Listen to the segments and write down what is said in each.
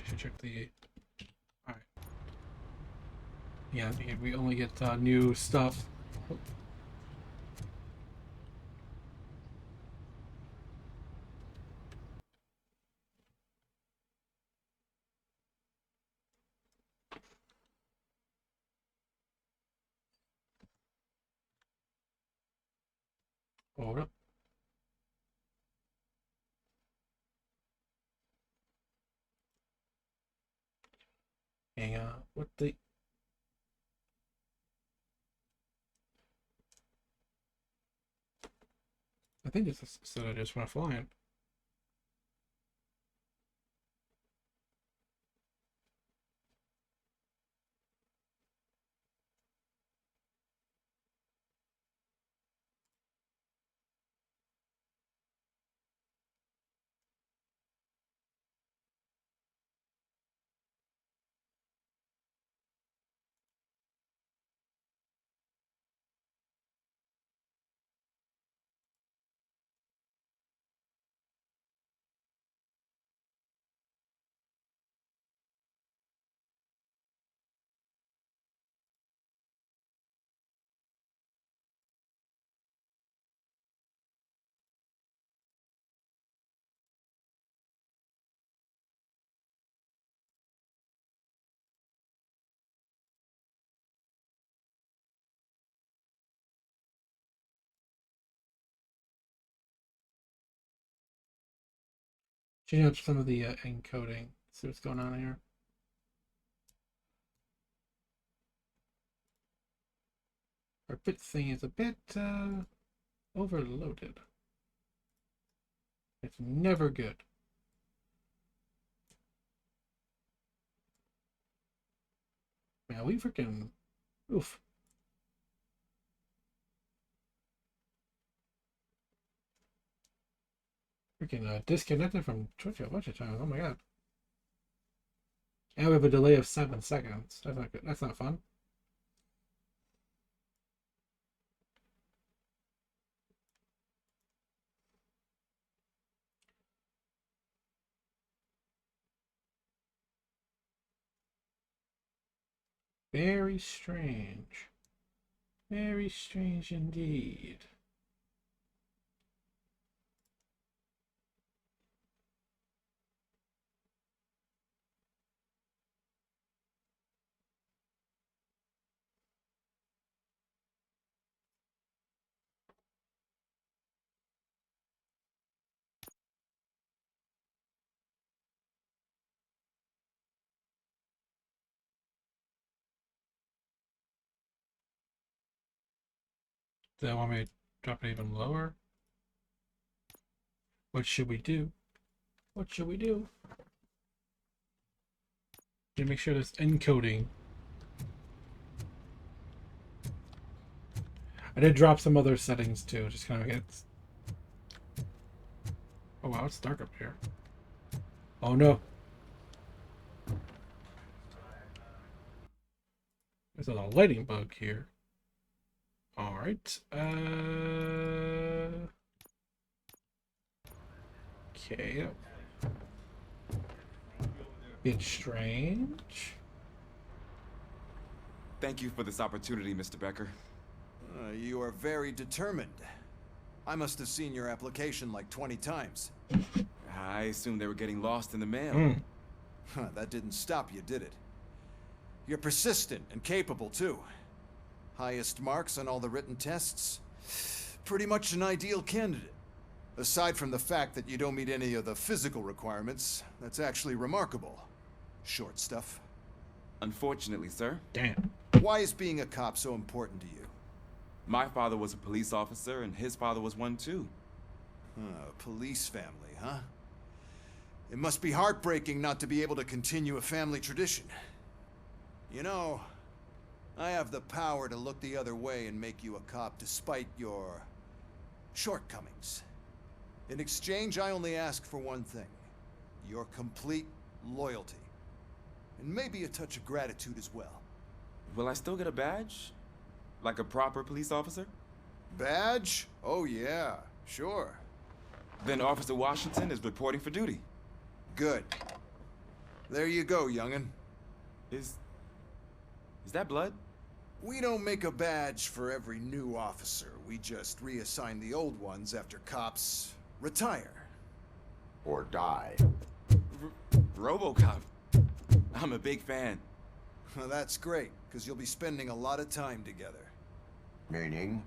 should check the. Alright. Yeah, we only get new stuff. Hold up. Hang on. What the? I think it's so I just went flying. Change up some of the encoding. See what's going on here. Our bit thing is a bit overloaded. It's never good. Man, we freaking oof. Freaking disconnected from Twitch a bunch of times. Oh my god. And we have a delay of 7 seconds. That's not good. That's not fun. Very strange. Very strange indeed. Do they want me to drop it even lower? What should we do? What should we do? To make sure this encoding. I did drop some other settings too, just kind of get. Oh wow, it's dark up here. Oh no. There's a lighting bug here. Alright. Okay. Bit strange. Thank you for this opportunity, Mr. Becker. You are very determined. I must have seen your application like 20 times. I assumed they were getting lost in the mail. That didn't stop you, did it? You're persistent and capable, too. Highest marks on all the written tests. Pretty much an ideal candidate. Aside from the fact that you don't meet any of the physical requirements, that's actually remarkable. Short stuff. Unfortunately, sir. Damn. Why is being a cop so important to you? My father was a police officer, and his father was one too. Police family, huh? It must be heartbreaking not to be able to continue a family tradition. You know, I have the power to look the other way and make you a cop despite your shortcomings. In exchange, I only ask for one thing. Your complete loyalty. And maybe a touch of gratitude as well. Will I still get a badge? Like a proper police officer? Badge? Oh yeah, sure. Then Officer Washington is reporting for duty. Good. There you go, young'un. Is that blood? We don't make a badge for every new officer. We just reassign the old ones after cops retire. Or die. RoboCop. I'm a big fan. Well, that's great, because you'll be spending a lot of time together. Meaning?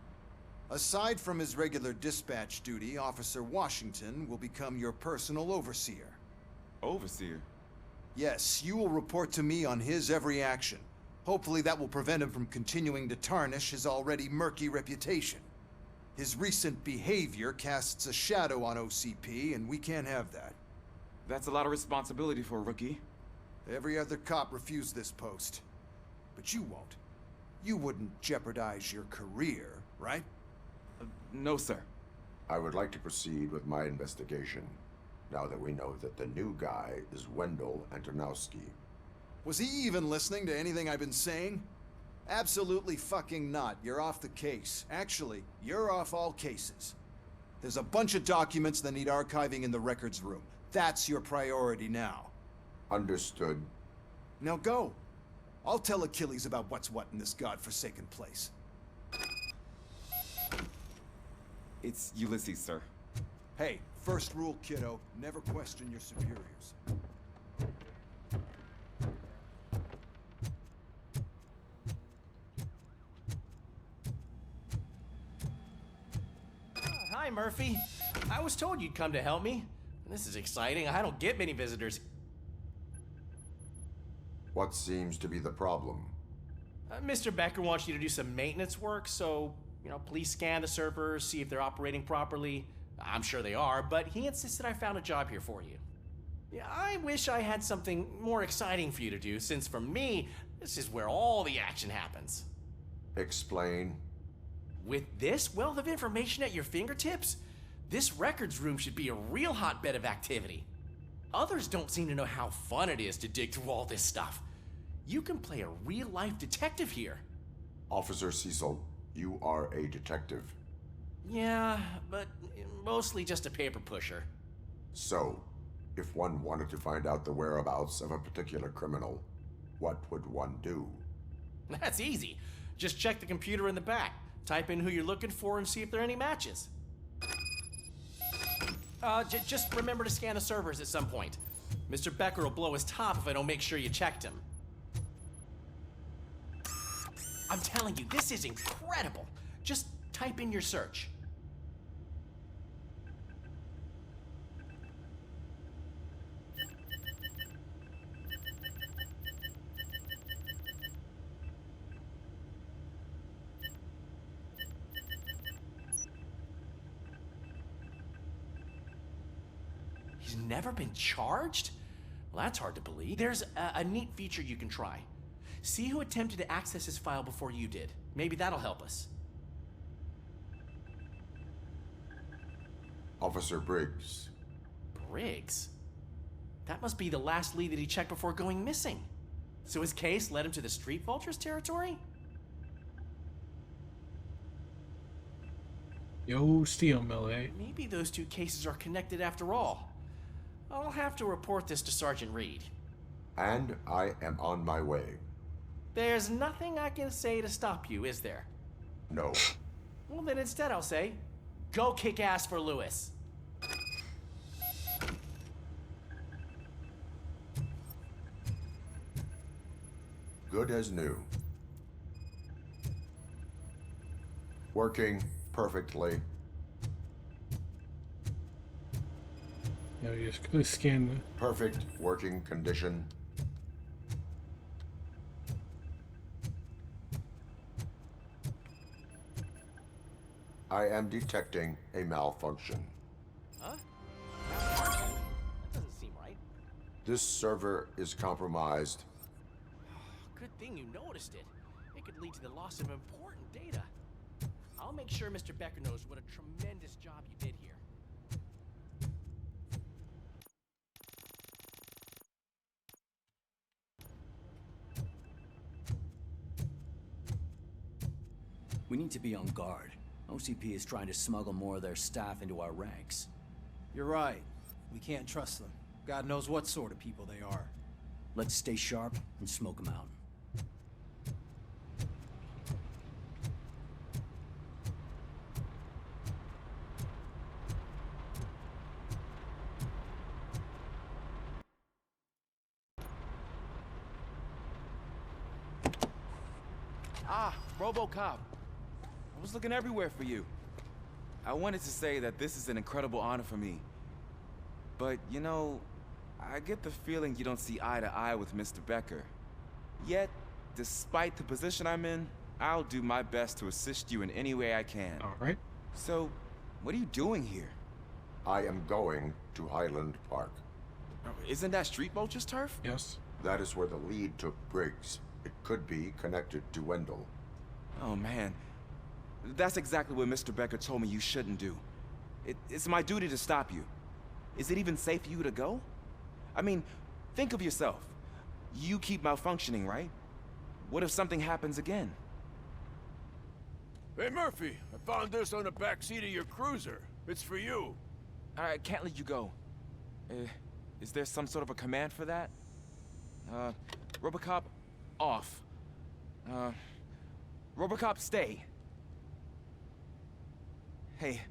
Aside from his regular dispatch duty, Officer Washington will become your personal overseer. Overseer. Yes, you will report to me on his every action. Hopefully that will prevent him from continuing to tarnish his already murky reputation. His recent behavior casts a shadow on OCP, and we can't have that. That's a lot of responsibility for a rookie. Every other cop refused this post. But you won't. You wouldn't jeopardize your career, right? No, sir. I would like to proceed with my investigation, now that we know that the new guy is Wendell Antonowski. Was he even listening to anything I've been saying? Absolutely fucking not. You're off the case. Actually, you're off all cases. There's a bunch of documents that need archiving in the records room. That's your priority now. Understood. Now go. I'll tell Achilles about what's what in this godforsaken place. It's Ulysses, sir. Hey, first rule, kiddo, never question your superiors. Hi, Murphy. I was told you'd come to help me. This is exciting. I don't get many visitors. What seems to be the problem? Mr. Becker wants you to do some maintenance work, so, please scan the servers, see if they're operating properly. I'm sure they are, but he insisted I found a job here for you. Yeah, I wish I had something more exciting for you to do, since for me, this is where all the action happens. Explain. With this wealth of information at your fingertips, this records room should be a real hotbed of activity. Others don't seem to know how fun it is to dig through all this stuff. You can play a real-life detective here. Officer Cecil, you are a detective. Yeah, but mostly just a paper pusher. So, if one wanted to find out the whereabouts of a particular criminal, what would one do? That's easy. Just check the computer in the back, type in who you're looking for, and see if there are any matches. Just remember to scan the servers at some point. Mr. Becker will blow his top if I don't make sure you checked him. I'm telling you, this is incredible. Just type in your search. He's never been charged? Well, that's hard to believe. There's a neat feature you can try. See who attempted to access his file before you did. Maybe that'll help us. Officer Briggs. Briggs? That must be the last lead that he checked before going missing. So his case led him to the Street Vultures territory? Yo, Steel Mill, eh? Maybe those two cases are connected after all. I'll have to report this to Sergeant Reed. And I am on my way. There's nothing I can say to stop you, is there? No. Well, then instead I'll say, go kick ass for Lewis. Good as new. Working perfectly. Yeah, you just quickly scan Perfect working condition. I am detecting a malfunction. Huh? That doesn't seem right. This server is compromised. Good thing you noticed it. It could lead to the loss of important data. I'll make sure Mr. Becker knows what a tremendous job you did here. We need to be on guard. OCP is trying to smuggle more of their staff into our ranks. You're right. We can't trust them. God knows what sort of people they are. Let's stay sharp and smoke them out. Ah, RoboCop. I was looking everywhere for you. I wanted to say that this is an incredible honor for me. But, you know, I get the feeling you don't see eye to eye with Mr. Becker. Yet, despite the position I'm in, I'll do my best to assist you in any way I can. All right. So, what are you doing here? I am going to Highland Park. Isn't that Street Vulture's turf? Yes. That is where the lead took Briggs. It could be connected to Wendell. Oh, man. That's exactly what Mr. Becker told me you shouldn't do. It's my duty to stop you. Is it even safe for you to go? I mean, think of yourself. You keep malfunctioning, right? What if something happens again? Hey, Murphy, I found this on the back seat of your cruiser. It's for you. I can't let you go. Is there some sort of a command for that? RoboCop, off. RoboCop, stay. Hey,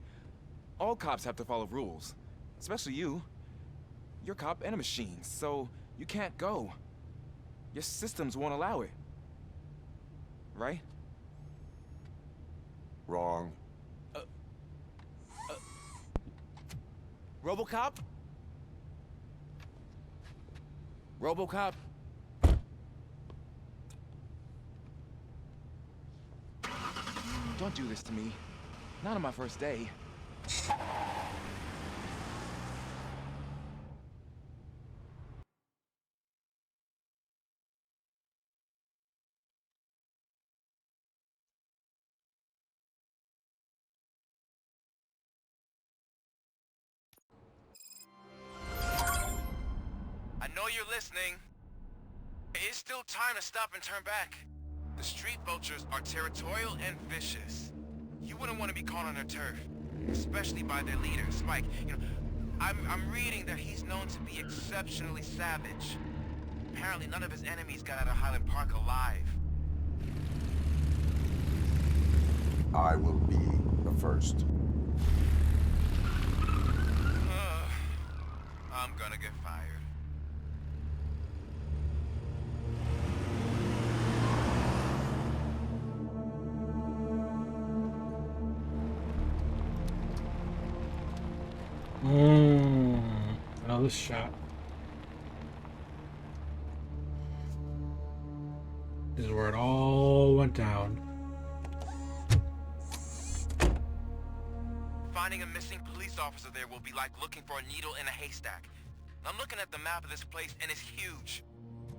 all cops have to follow rules. Especially you. You're a cop and a machine, so you can't go. Your systems won't allow it. Right? Wrong. RoboCop? RoboCop? Don't do this to me. Not on my first day. I know you're listening. It's still time to stop and turn back. The Street Vultures are territorial and vicious. You wouldn't want to be caught on their turf, especially by their leader, Spike. You know, I'm reading that he's known to be exceptionally savage. Apparently none of his enemies got out of Highland Park alive. I will be the first. I'm gonna get fired. Another shot. This is where it all went down. Finding a missing police officer there will be like looking for a needle in a haystack. I'm looking at the map of this place and it's huge.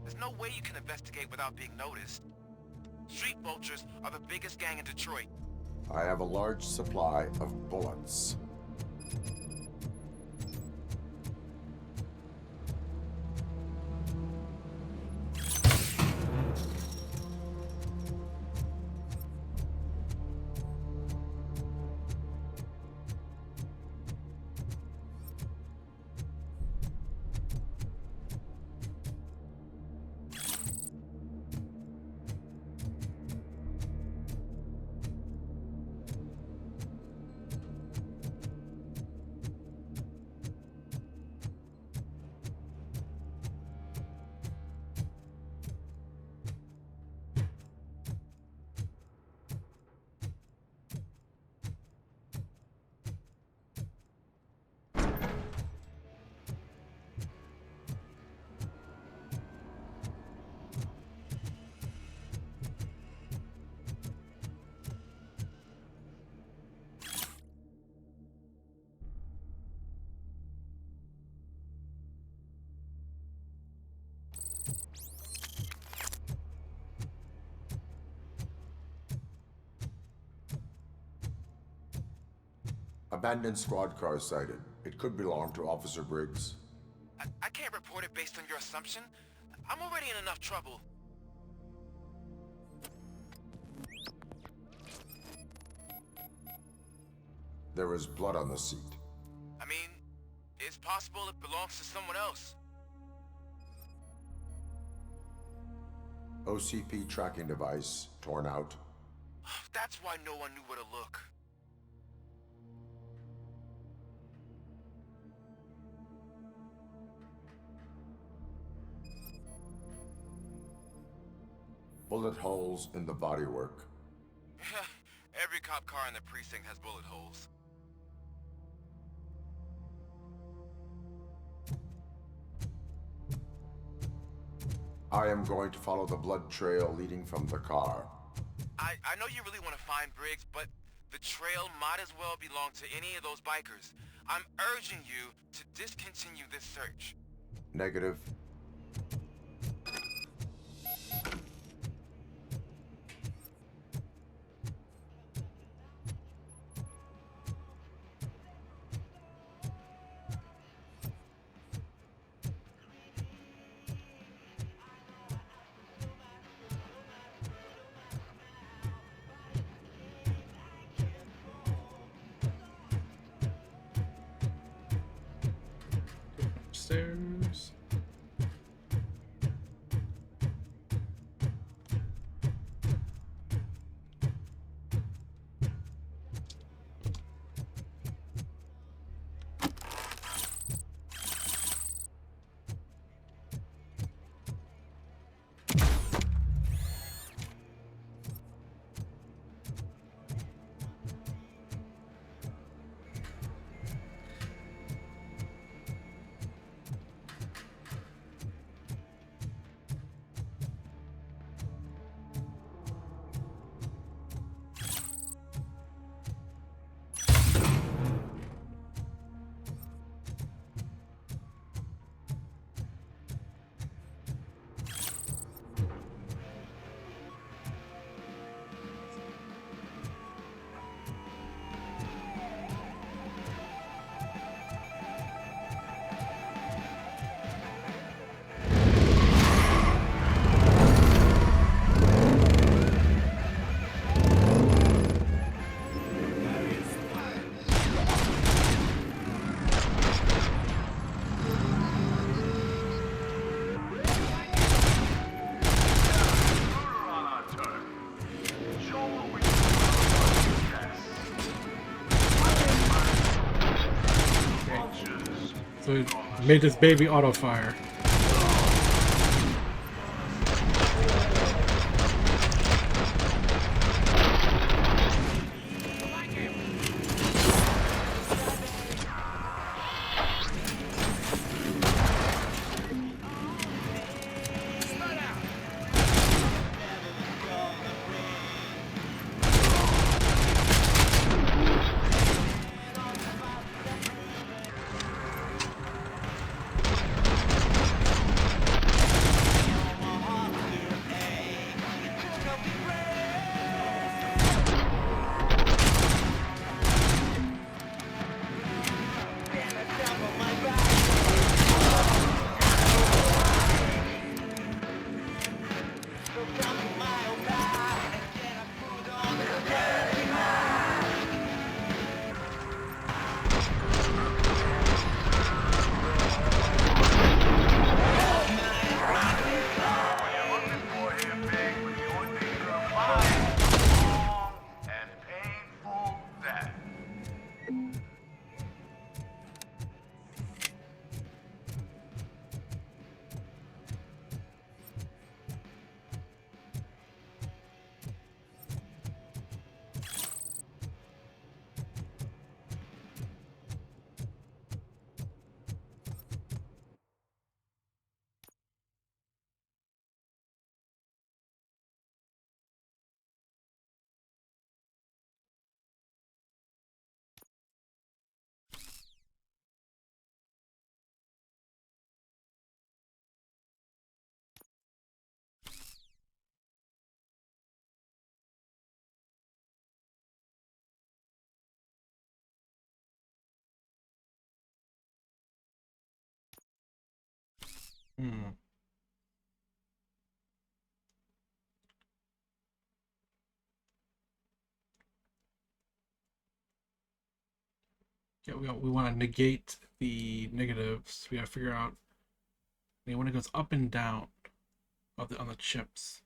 There's no way you can investigate without being noticed. Street Vultures are the biggest gang in Detroit. I have a large supply of bullets. Abandoned squad car sighted. It could belong to Officer Briggs. I can't report it based on your assumption. I'm already in enough trouble. There is blood on the seat. I mean, it's possible it belongs to someone else. OCP tracking device torn out. That's why no one knew where to look. Bullet holes in the bodywork. Every cop car in the precinct has bullet holes. I am going to follow the blood trail leading from the car. I know you really want to find Briggs, but the trail might as well belong to any of those bikers. I'm urging you to discontinue this search. Negative. Upstairs. So we made this baby auto fire. Hmm. Yeah, we want to negate the negatives. We gotta figure out when it goes up and down on the chips.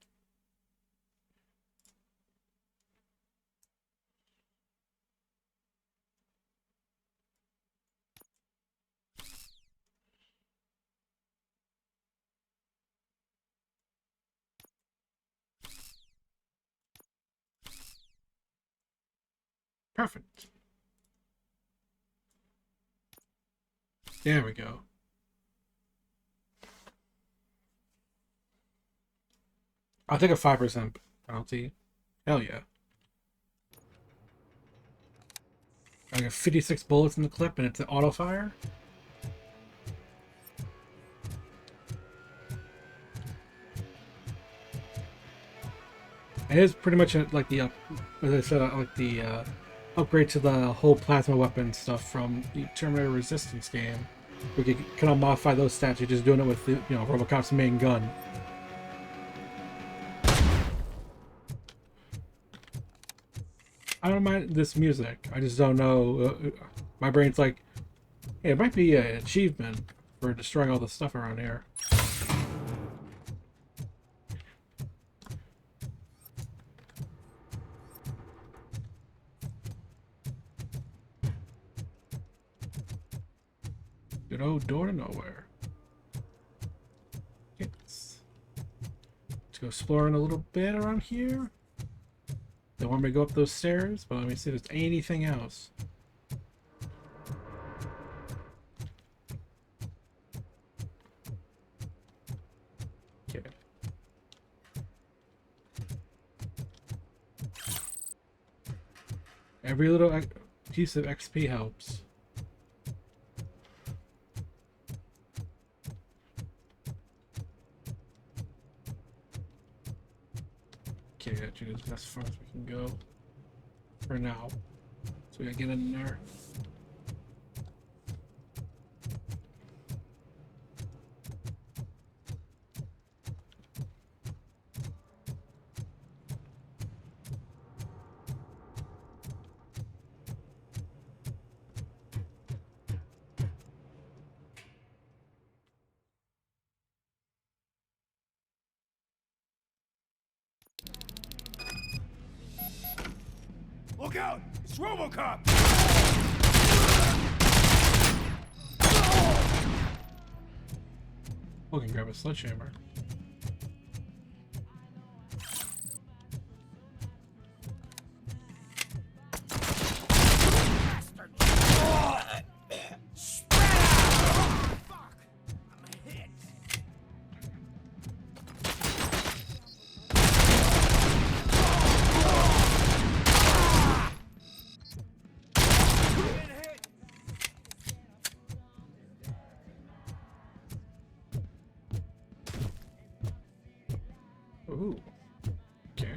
Perfect. There we go. I'll take a 5% penalty. Hell yeah. I got 56 bullets in the clip and it's an auto fire. It is pretty much like the as I said, like the upgrade to the whole plasma weapon stuff from the Terminator Resistance game. We could kind of modify those stats. You're just doing it with the, you know, RoboCop's main gun. I don't mind this music. I just don't know. My brain's like, hey, it might be an achievement for destroying all the stuff around here. Good old door to nowhere. Yes. Let's go exploring a little bit around here. Don't want me to go up those stairs, but let me see if there's anything else. Okay. Every little piece of XP helps. Okay, actually, that's as far as we can go for now. So we gotta get in there. Look out! It's RoboCop! We can grab a sledgehammer. Ooh. Okay.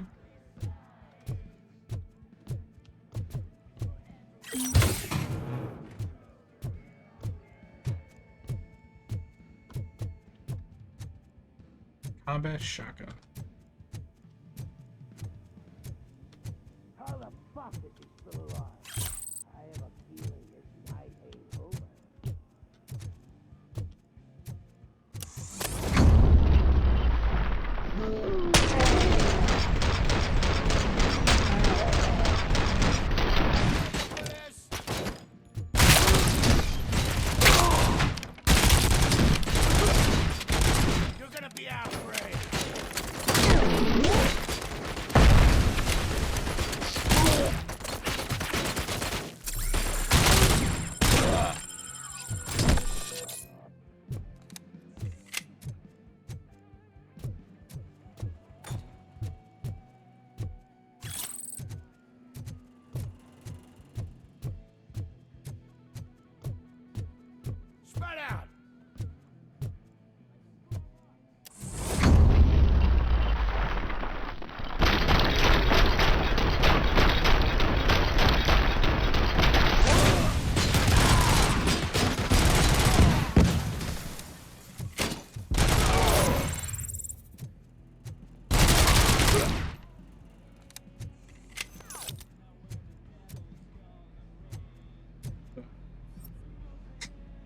Combat shotgun. How the fuck is he still alive? I have a feeling this night ain't over. You're gonna be out, Ray! Spread out!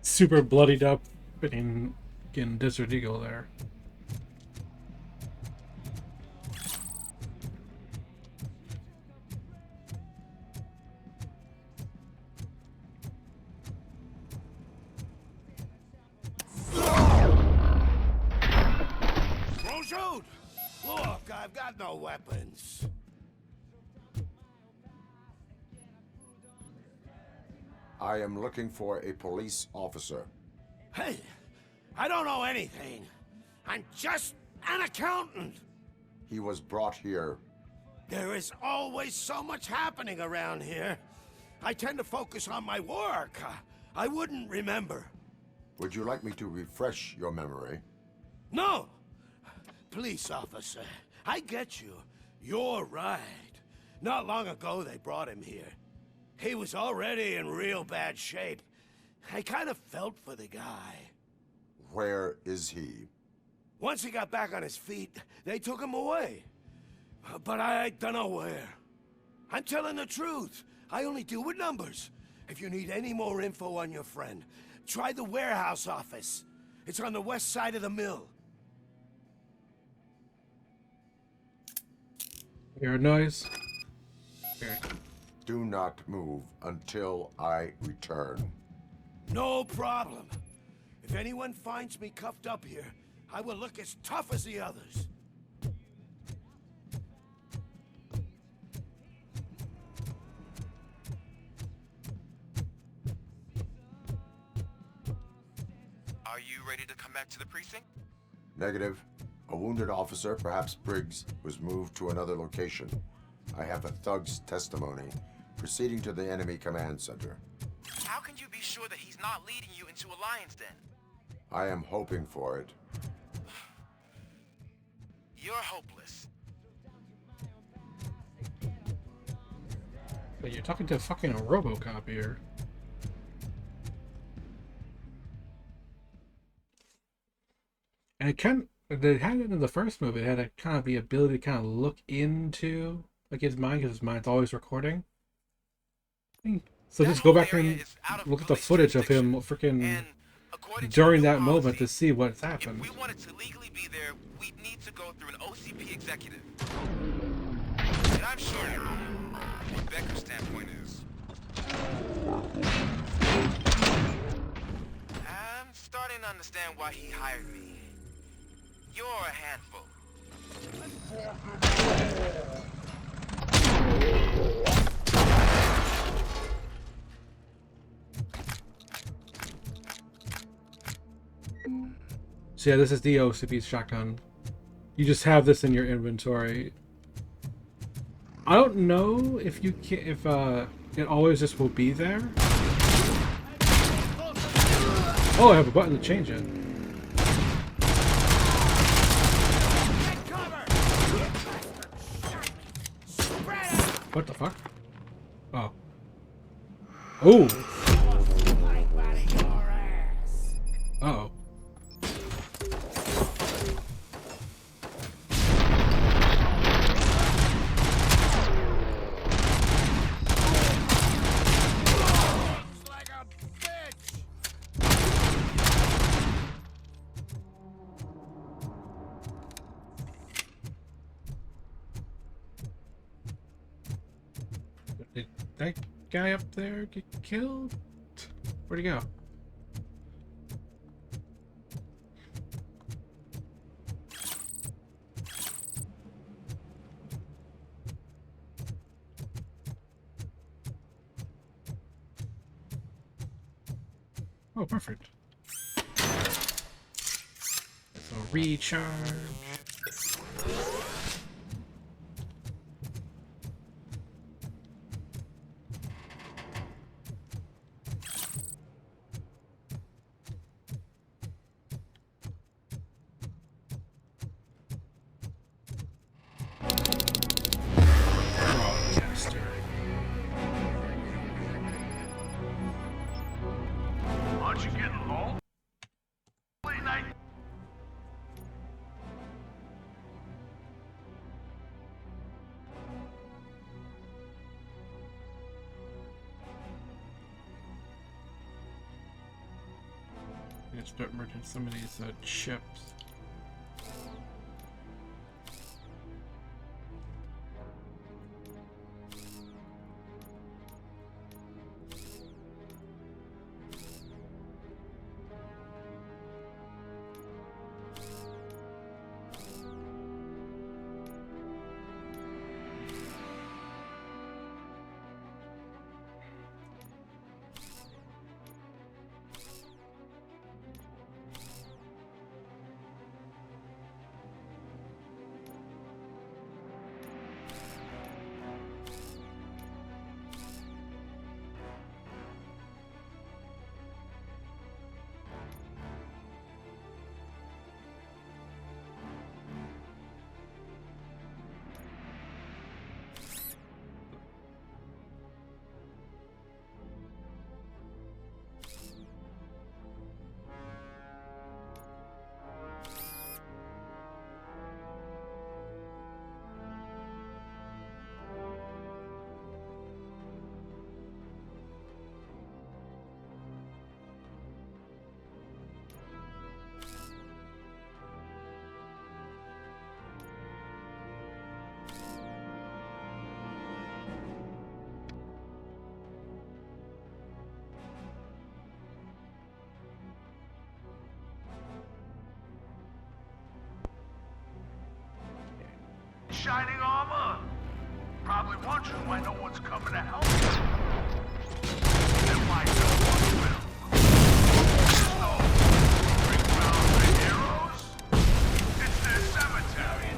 Super bloodied up and getting Desert Eagle there. Don't shoot! Look, I've got no weapons. I am looking for a police officer. Hey, I don't know anything. I'm just an accountant. He was brought here. There is always so much happening around here. I tend to focus on my work. I wouldn't remember. Would you like me to refresh your memory? No! Police officer, I get you. You're right. Not long ago they brought him here. He was already in real bad shape. I kind of felt for the guy. Where is he? Once he got back on his feet, they took him away. But I don't know where. I'm telling the truth. I only deal with numbers. If you need any more info on your friend, try the warehouse office. It's on the west side of the mill. Hear a noise? Okay. Do not move until I return. No problem. If anyone finds me cuffed up here, I will look as tough as the others. Are you ready to come back to the precinct? Negative. A wounded officer, perhaps Briggs, was moved to another location. I have a thug's testimony. Proceeding to the enemy command center. How can you be sure that he's not leading you into a lion's den? I am hoping for it. You're hopeless. But you're talking to fucking a RoboCop here. And it can, they had it in the first movie. It had a kind of the ability to kind of look into like his mind, because his mind's always recording. So just go back and look at the footage of him freaking during that moment to see what's happened. If we wanted to legally be there, we'd need to go through an OCP executive. And I'm sure you know what Becker's standpoint is. I'm starting to understand why he hired me. You're a handful. So yeah, this is the OCP shotgun. You just have this in your inventory. I don't know if you can, if it always just will be there. Oh, I have a button to change it. What the fuck? Oh. Oh. Uh-oh. Did that guy up there get killed? Where'd he go? Oh, perfect. So recharge. Broadcaster. Aren't you getting low? Late night. Let's start merging some of these chips. shining armor. Probably wondering why no one's coming to help you. Then why no one will. So, bring round the heroes? It's their cemetery.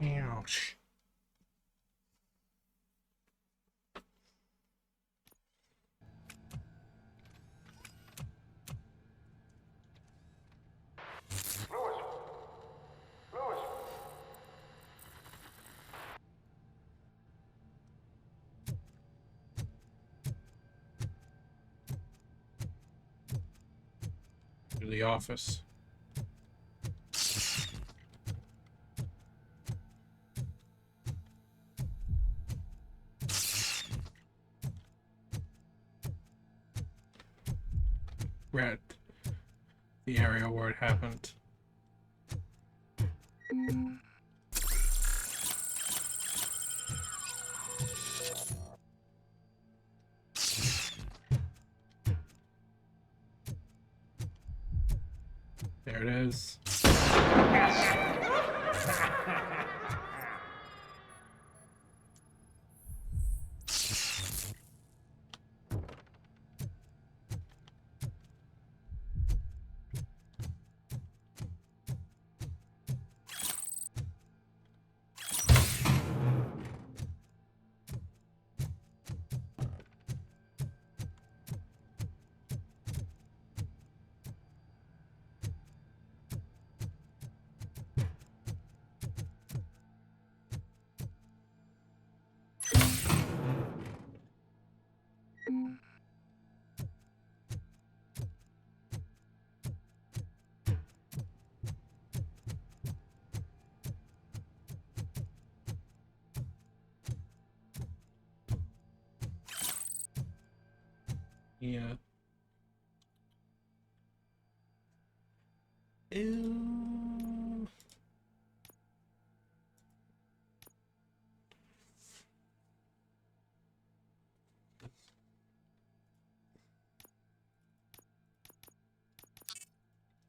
Ouch. To the office. We're at the area where it happened. There it is. Yeah. Ew.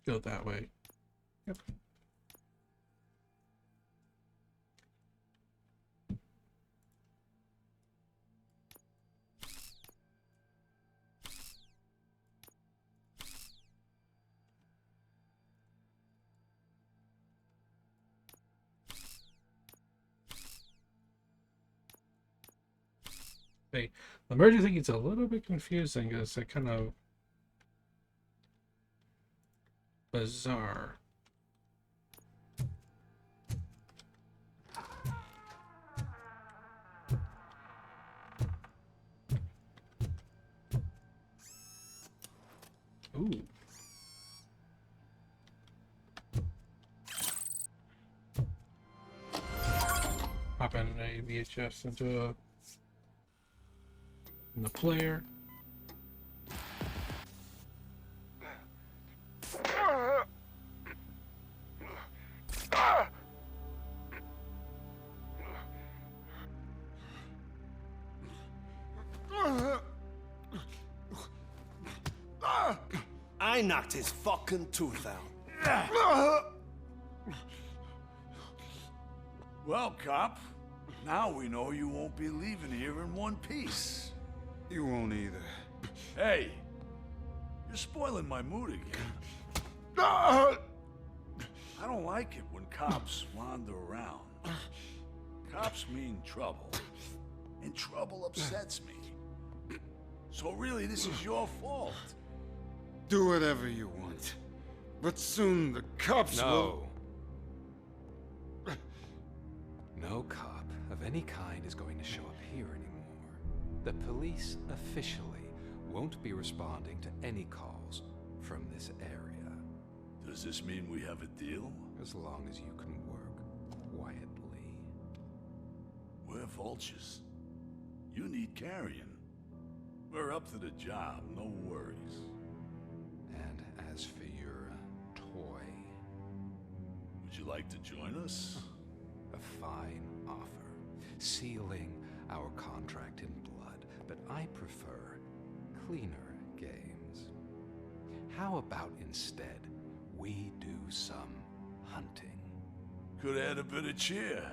Go that way. Yep. The merger thing is a little bit confusing because it kind of bizarre. Ooh. Pop in a VHS into the player. I knocked his fucking tooth out. Well, cop, now we know you won't be leaving here in one piece. You won't either. Hey, you're spoiling my mood again. I don't like it when cops wander around. Cops mean trouble, and trouble upsets me. So really, this is your fault. Do whatever you want. But soon the cops will... No cop of any kind is going to show up here anymore. The police officially won't be responding to any calls from this area. Does this mean we have a deal? As long as you can work quietly. We're vultures. You need carrion. We're up to the job, no worries. And as for your toy... Would you like to join us? A fine offer, sealing our contract in blood, but I prefer cleaner games. How about instead we do some hunting? Could add a bit of cheer,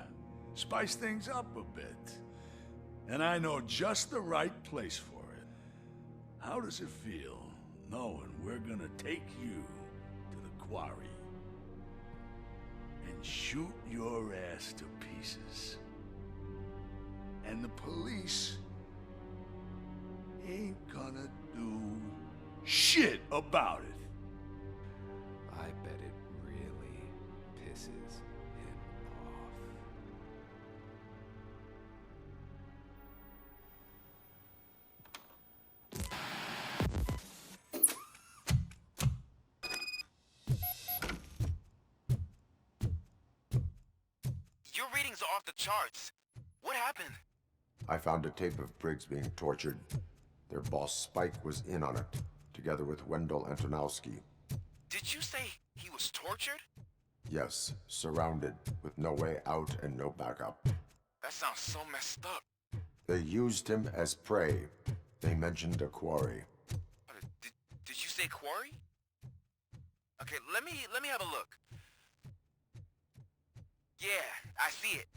spice things up a bit. And I know just the right place for it. How does it feel knowing we're gonna take you to the quarry and shoot your ass to pieces? And the police ain't gonna do shit about it. I bet it really pisses him off. Your readings are off the charts. What happened? I found a tape of Briggs being tortured. Their boss Spike was in on it, together with Wendell Antonowski. Did you say he was tortured? Yes, surrounded, with no way out and no backup. That sounds so messed up. They used him as prey. They mentioned a quarry. Did you say quarry? Okay, let me have a look. Yeah, I see it.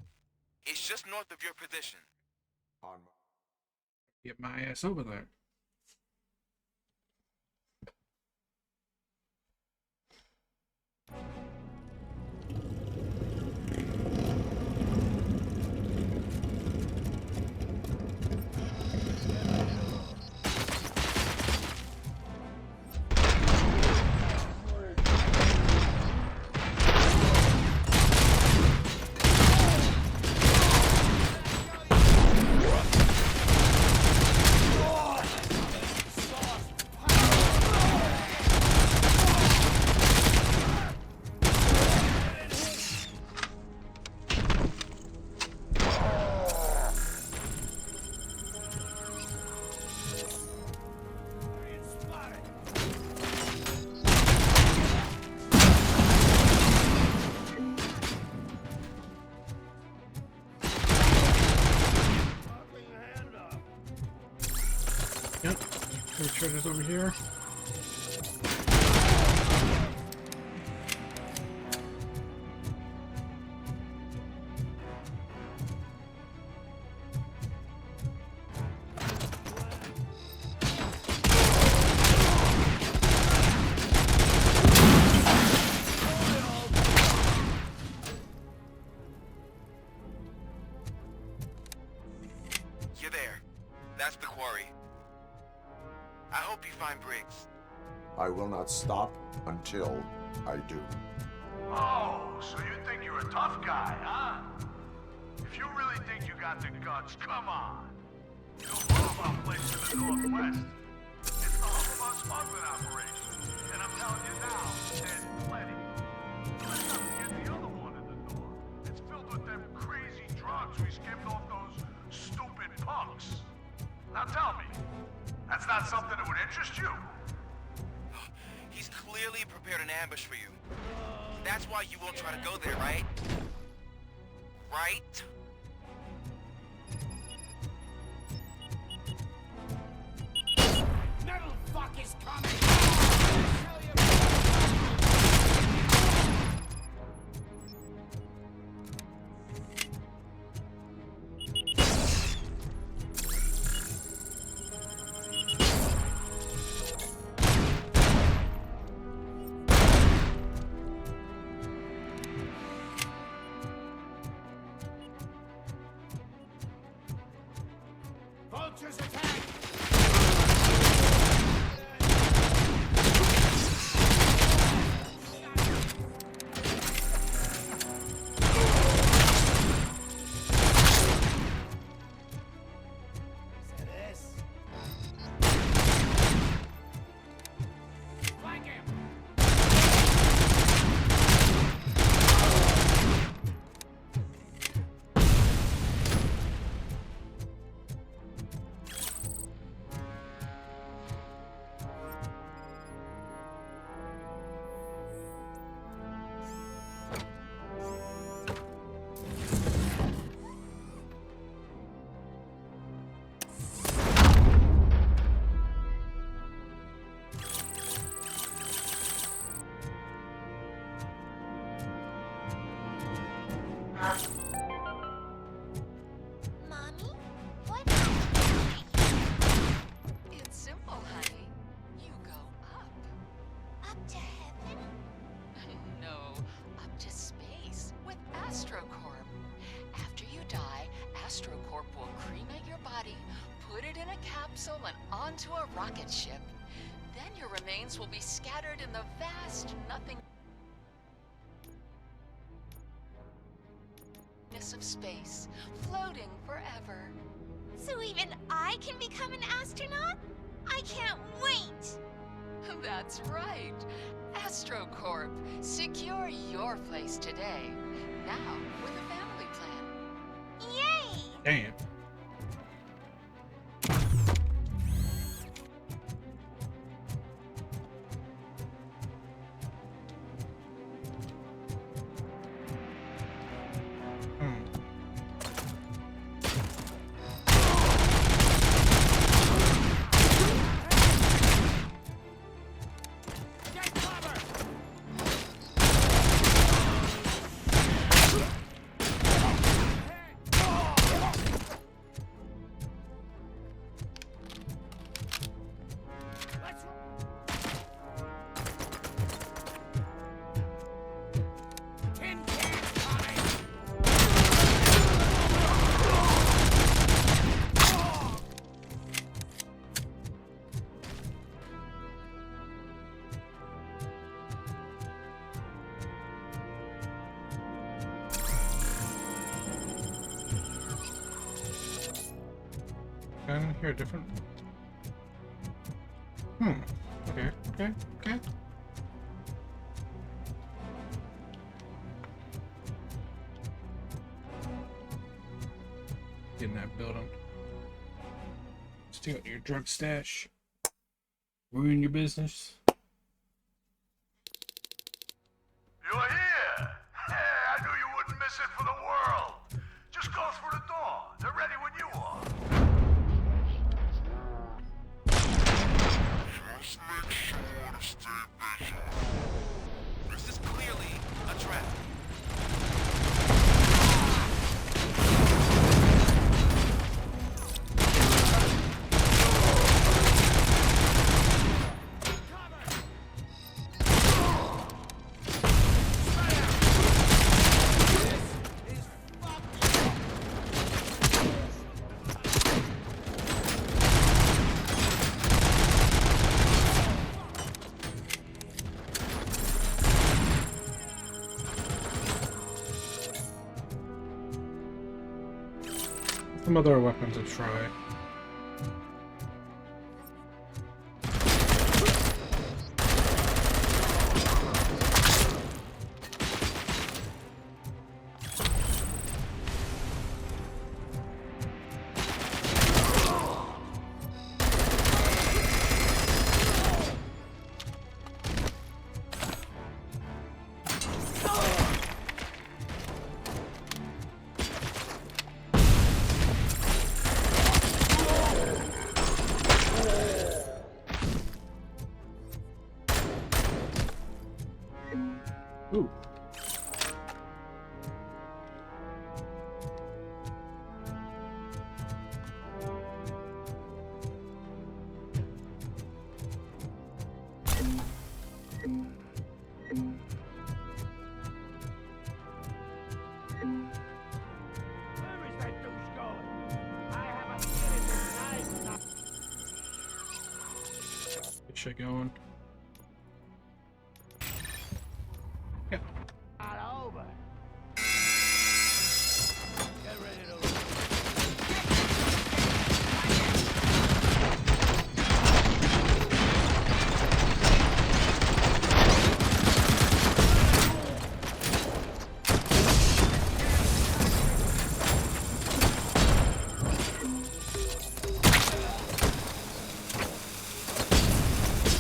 It's just north of your position. Get my ass over there. the treasures over here. You're there. That's the quarry. I hope you find Briggs. I will not stop until I do. Oh, so you think you're a tough guy, huh? If you really think you got the guts, come on. You don't know about places in the Northwest. It's the Hufflepuff smuggling operation. And I'm telling you now, there's plenty. Let's not forget the other one in the north. It's filled with them crazy drugs we skimmed off those stupid punks. Now tell me, that's not something that would interest you? He's clearly prepared an ambush for you. That's why you won't try to go there, right? Right? Metal fuck is coming! Vultures attack! Mommy, what happened? It's simple, honey. You go up. Up to heaven? No, up to space with AstroCorp. After you die, AstroCorp will cremate your body, put it in a capsule and onto a rocket ship. Then your remains will be scattered in the vast nothingness of space, floating forever. So even I can become an astronaut? I can't wait! That's right. AstroCorp. Secure your place today. Now with a family plan. Yay! Damn. Here, different. Okay. Get in that building. Steal your drug stash. Ruin your business. You're here! Hey, I knew you wouldn't miss it for the world. Just go through the door. They're ready when you are. Just make sure to stay vigilant. This is clearly a trap. Some other weapons to try. Ooh. Where is that douche going? I have a feeling this night's not... Get shit going. Yeah. Not over. Get ready to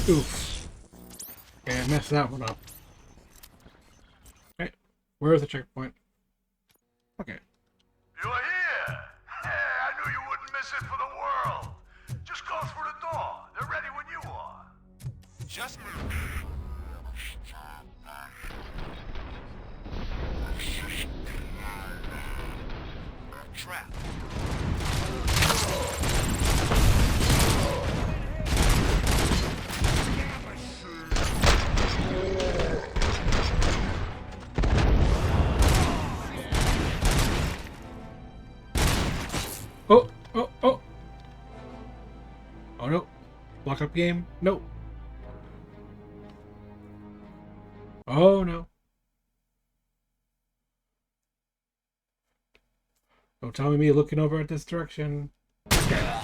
Oof. Okay, I messed that one up. Okay, where is the checkpoint? Okay. You're here! I knew you wouldn't miss it for the world. Just go through the door. They're ready when you are. Just trap. Oh, oh, oh. Oh no. Lock up game? No. Oh no. Don't tell me looking over at this direction. Okay.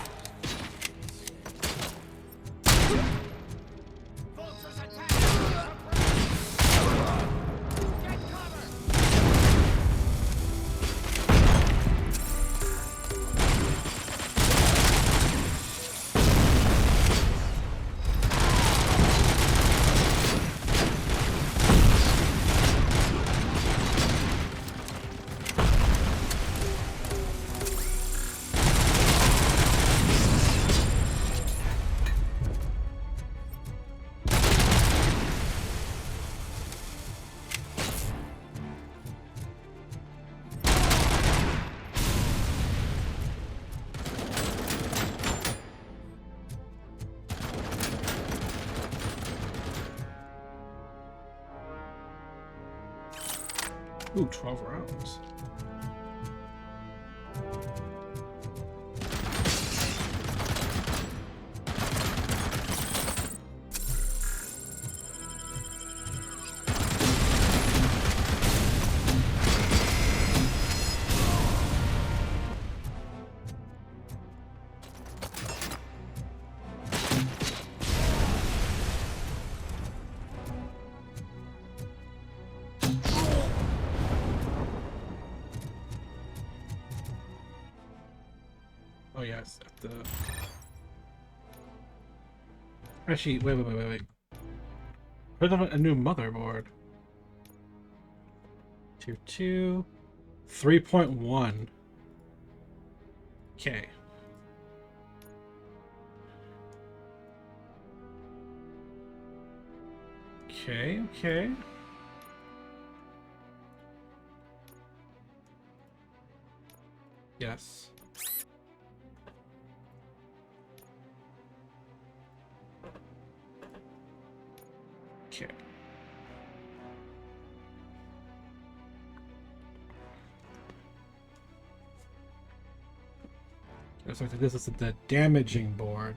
Ooh, 12 rounds. Oh yes, at the... Actually, wait. Heard of a new motherboard. Tier 2. 3.1. Okay. Okay, okay. Yes. Okay. So this is the damaging board.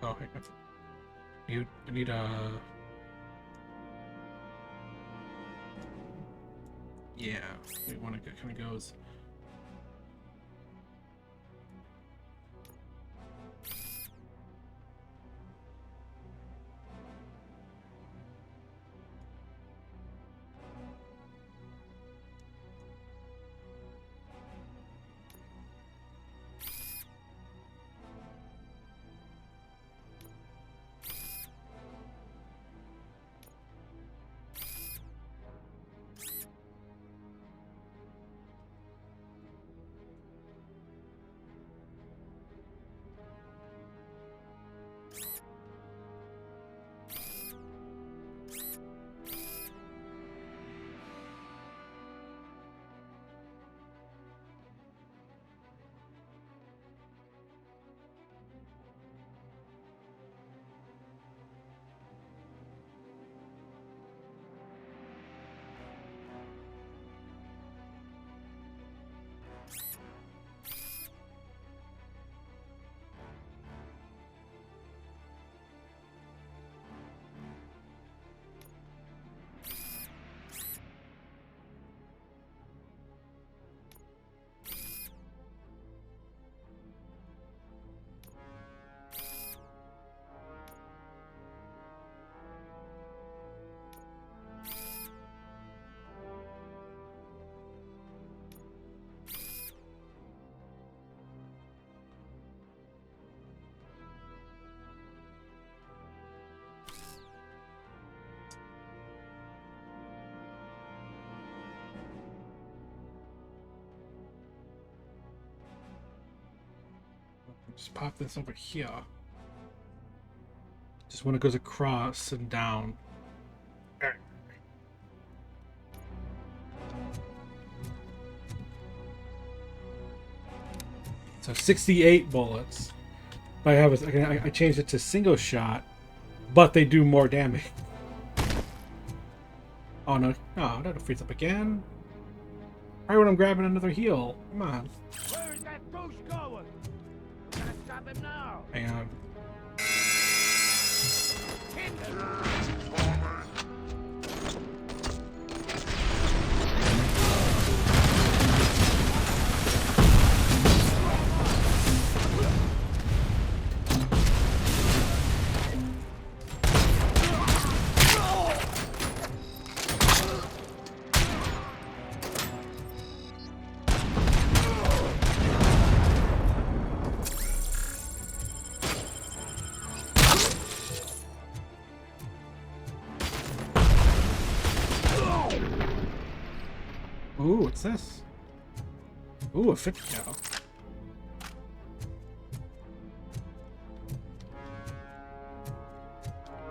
Oh, hey, you need a... Yeah, we want to kind of goes... Just pop this over here. Just when it goes across and down. So 68 bullets. But I changed it to single shot, but they do more damage. Oh no! No, that'll freeze up again. Right when I'm grabbing another heal. Come on. Where is that ghost going? Gotta stop him now. Hang on. Ooh, what's this? Ooh, a 50 cal.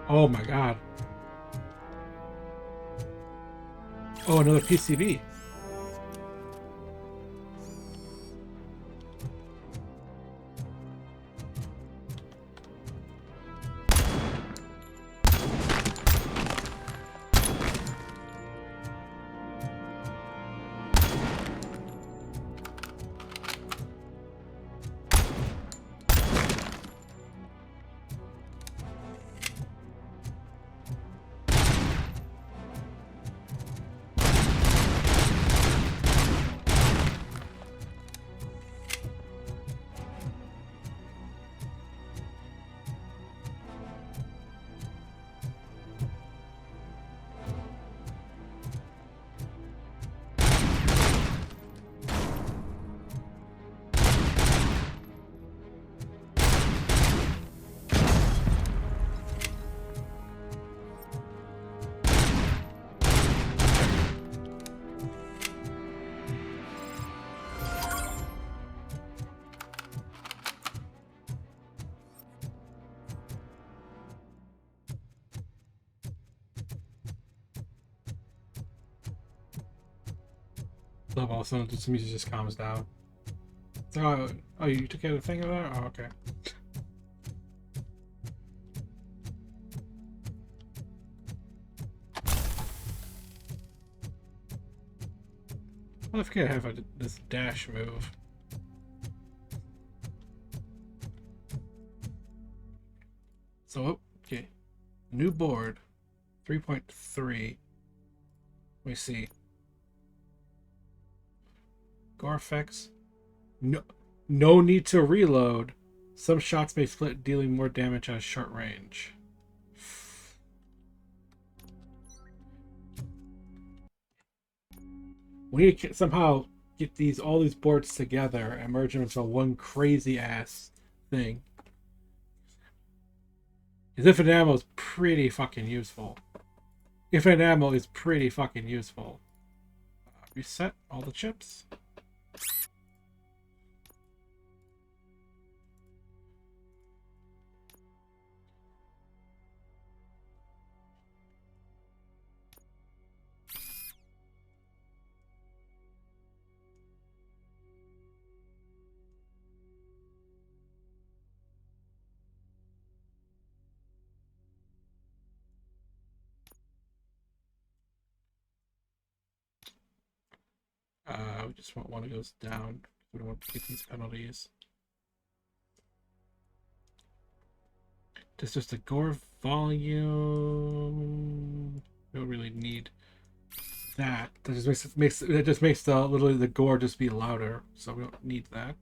Oh my god. Oh, another PCB. up, all of a sudden the music just calms down. Oh, you took care of the thing over there? Oh, okay. I forget I have this dash move. So, okay. New board. 3.3. Let me see. Gore effects. No need to reload. Some shots may split, dealing more damage at short range. We need to somehow get all these boards together and merge them into one crazy ass thing. Because infinite ammo is pretty fucking useful. Infinite ammo is pretty fucking useful. Reset all the chips. We just want one that goes down. We don't want to get these penalties. This is just the gore volume. We don't really need that. That just makes literally the gore just be louder. So we don't need that.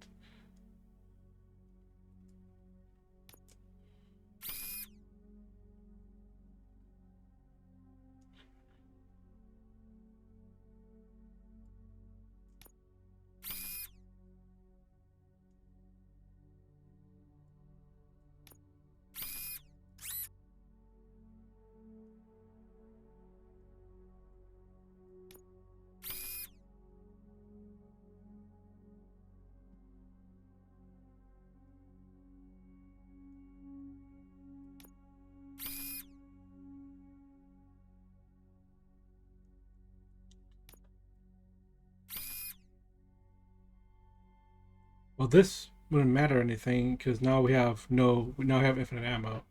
Well, this wouldn't matter anything because now we have infinite ammo.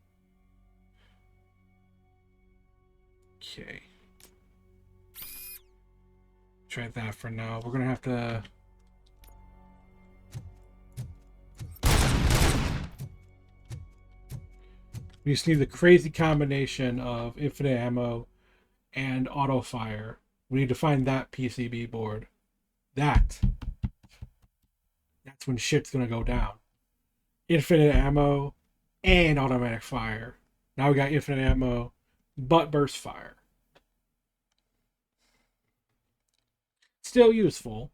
Okay. Try that for now. We're gonna have to. We just need the crazy combination of infinite ammo and auto fire. We need to find that PCB board. That's when shit's gonna go down. Infinite ammo and automatic fire. Now we got infinite ammo, but burst fire. Still useful.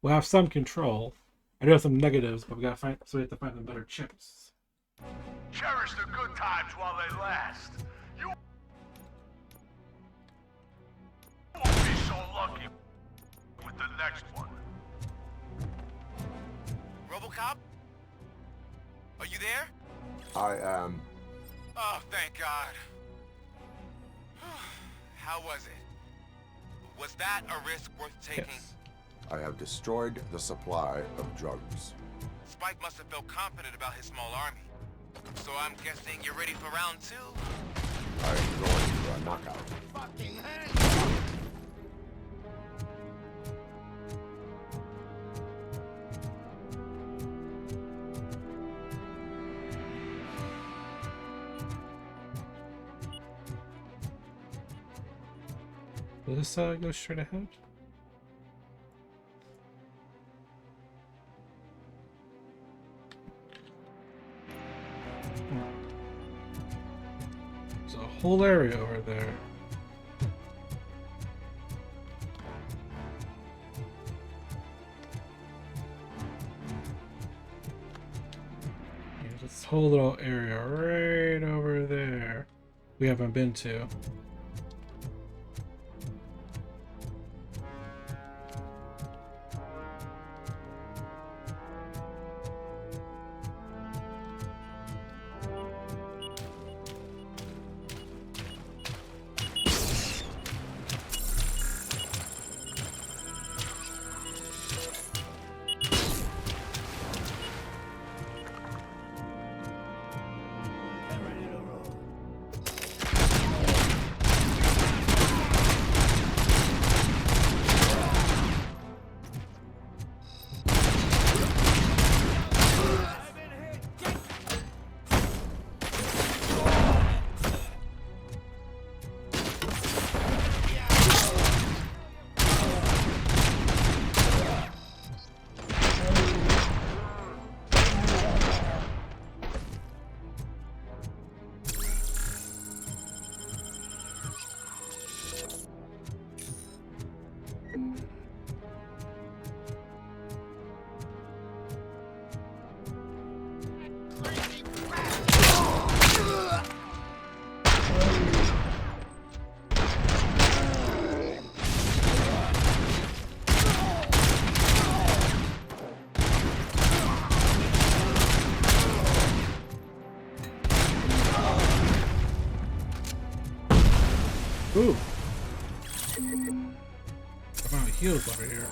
We'll have some control. I do have some negatives, but we have to find them better chips. Cherish the good times while they last. You won't be so lucky with the next one. RoboCop? Are you there? I am. Oh, thank God. How was it? Was that a risk worth taking? Yes. I have destroyed the supply of drugs. Spike must have felt confident about his small army. So I'm guessing you're ready for round 2? I am going for a knockout. Fucking hell! Will this go straight ahead? There's a whole area over there. Yeah, this whole little area right over there we haven't been to. heals over here.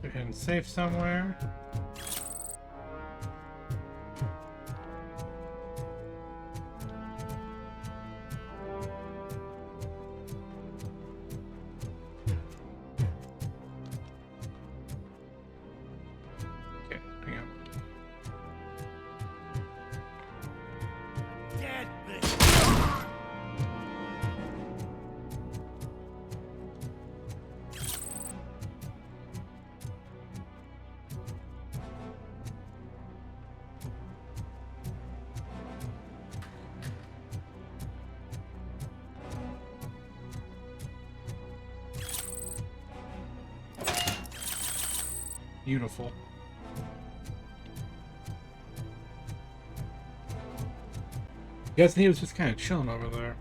They're hidden safe somewhere. Beautiful. Guessing he was just kind of chilling over there.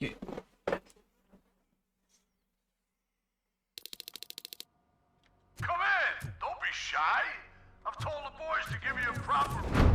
Yeah. Come in! Don't be shy! I've told the boys to give you a proper...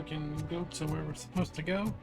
can go somewhere we're supposed to go.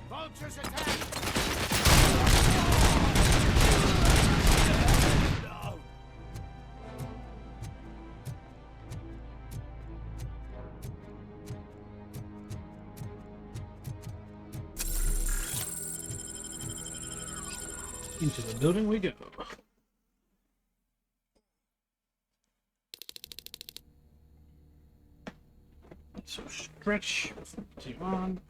Vultures attack! Into the building we go. So stretch, continue on.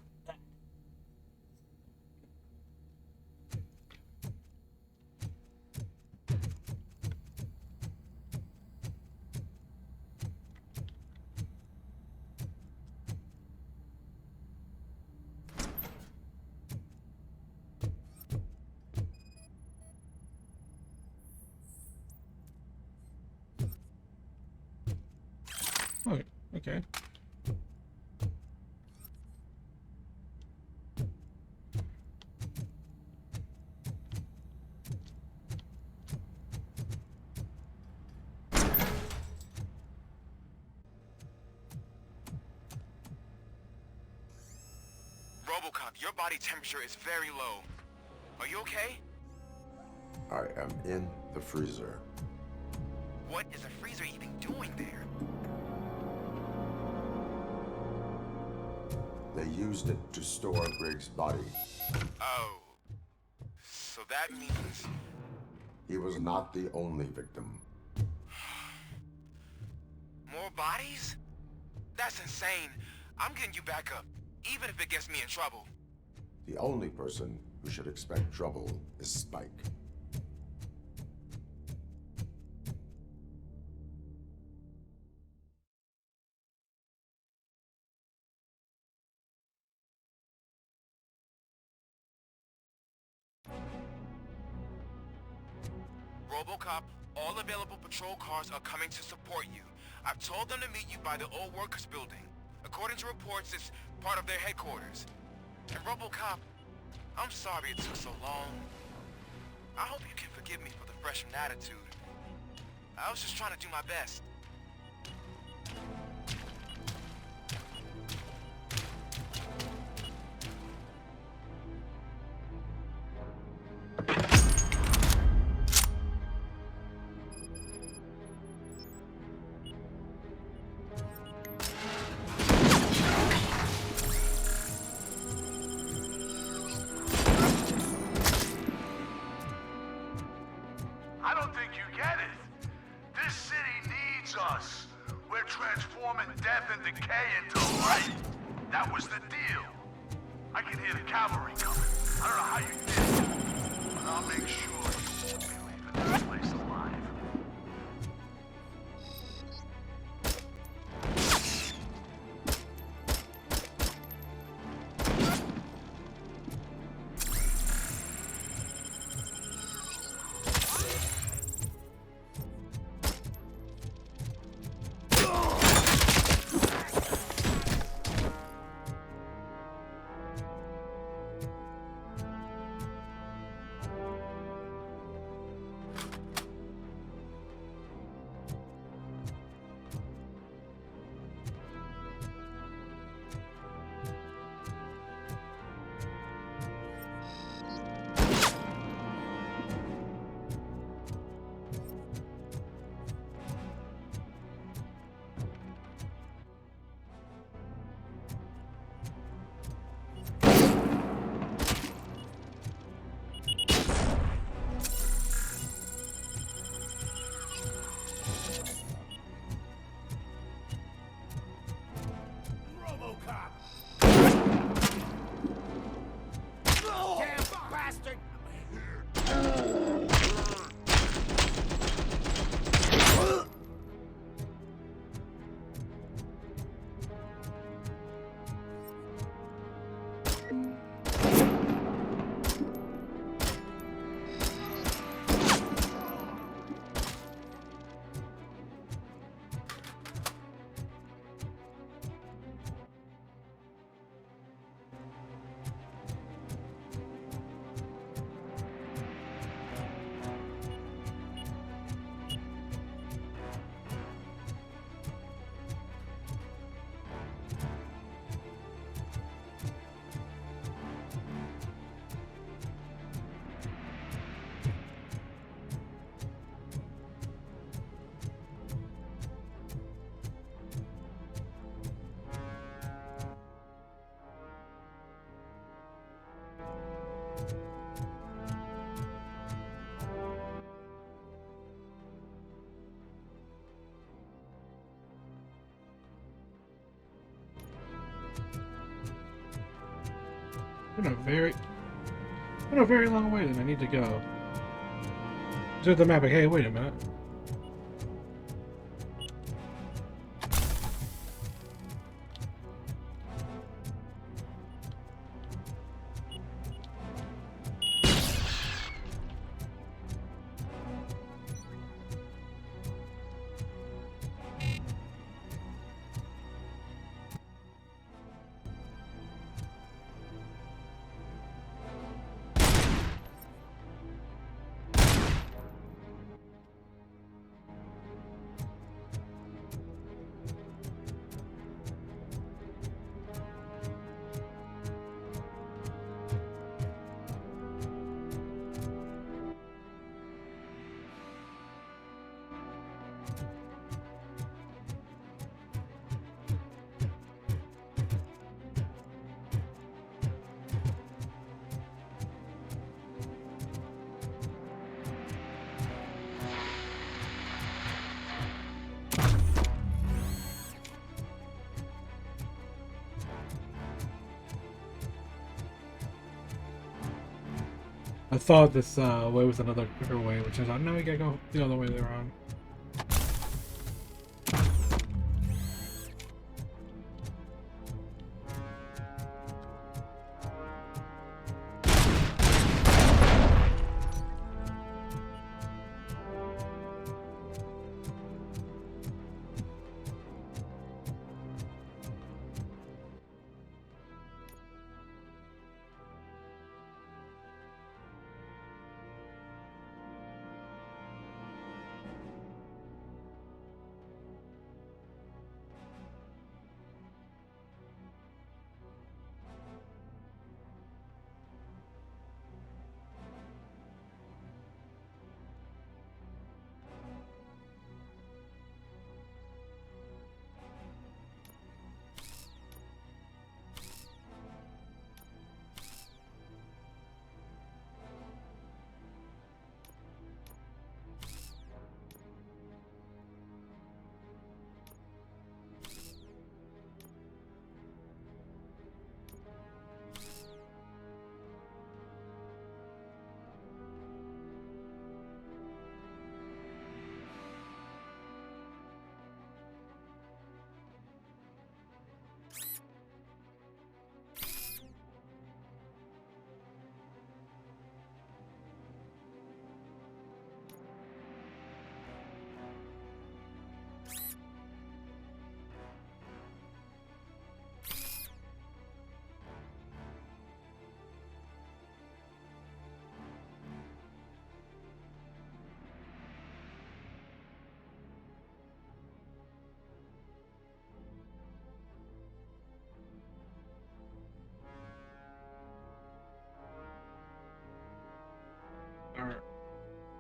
Oh, okay. RoboCop, your body temperature is very low. Are you okay? I am in the freezer. What is a freezer even doing there? They used it to store Briggs' body. Oh. So that means... He was not the only victim. More bodies? That's insane. I'm getting you back up, even if it gets me in trouble. The only person who should expect trouble is Spike. RoboCop, all available patrol cars are coming to support you. I've told them to meet you by the old workers building. According to reports, it's part of their headquarters. And RoboCop, I'm sorry it took so long. I hope you can forgive me for the freshman attitude. I was just trying to do my best. I don't think you get it. This city needs us. We're transforming death and decay into life. That was the deal. I can hear the cavalry coming. I don't know how you did it, but I'll make sure you won't be leaving this place alive. In a very long way that I need to go. Just the map, like, hey, wait a minute. I thought this way was another quicker way, which is, now we gotta go the other way around.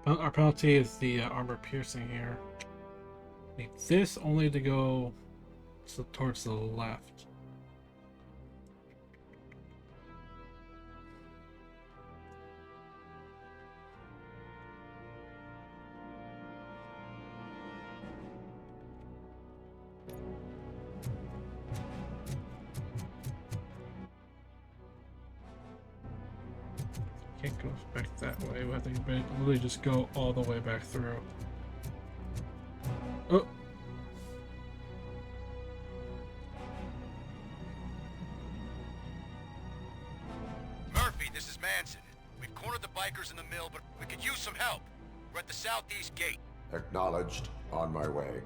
Our penalty is the armor piercing here. Need this only to go towards the left. Can't go back that way. I think we literally just go all the way back through. Oh. Murphy, this is Manson. We've cornered the bikers in the mill, but we could use some help. We're at the southeast gate. Acknowledged. On my way.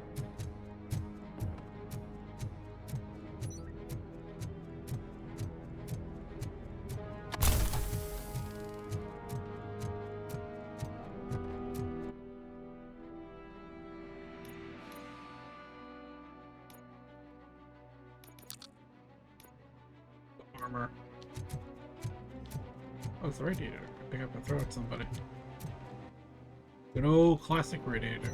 Armor. Oh, it's the radiator. Pick up and throw at somebody. Good old classic radiator.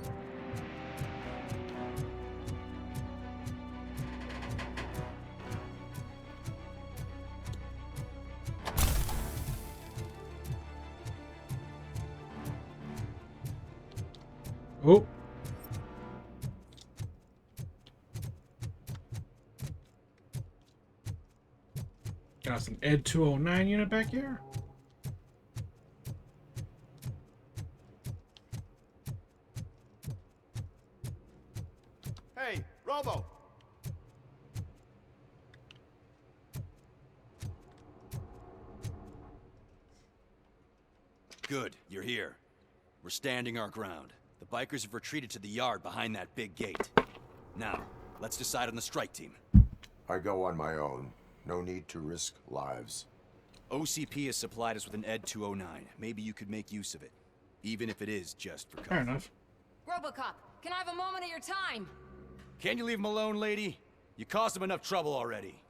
Oh. Got some Ed 209 unit back here. Hey, Robo! Good, you're here. We're standing our ground. The bikers have retreated to the yard behind that big gate. Now, let's decide on the strike team. I go on my own. No need to risk lives. OCP has supplied us with an Ed 209. Maybe you could make use of it. Even if it is just for cover. Fair enough. Robocop, can I have a moment of your time? Can you leave him alone, lady? You caused him enough trouble already.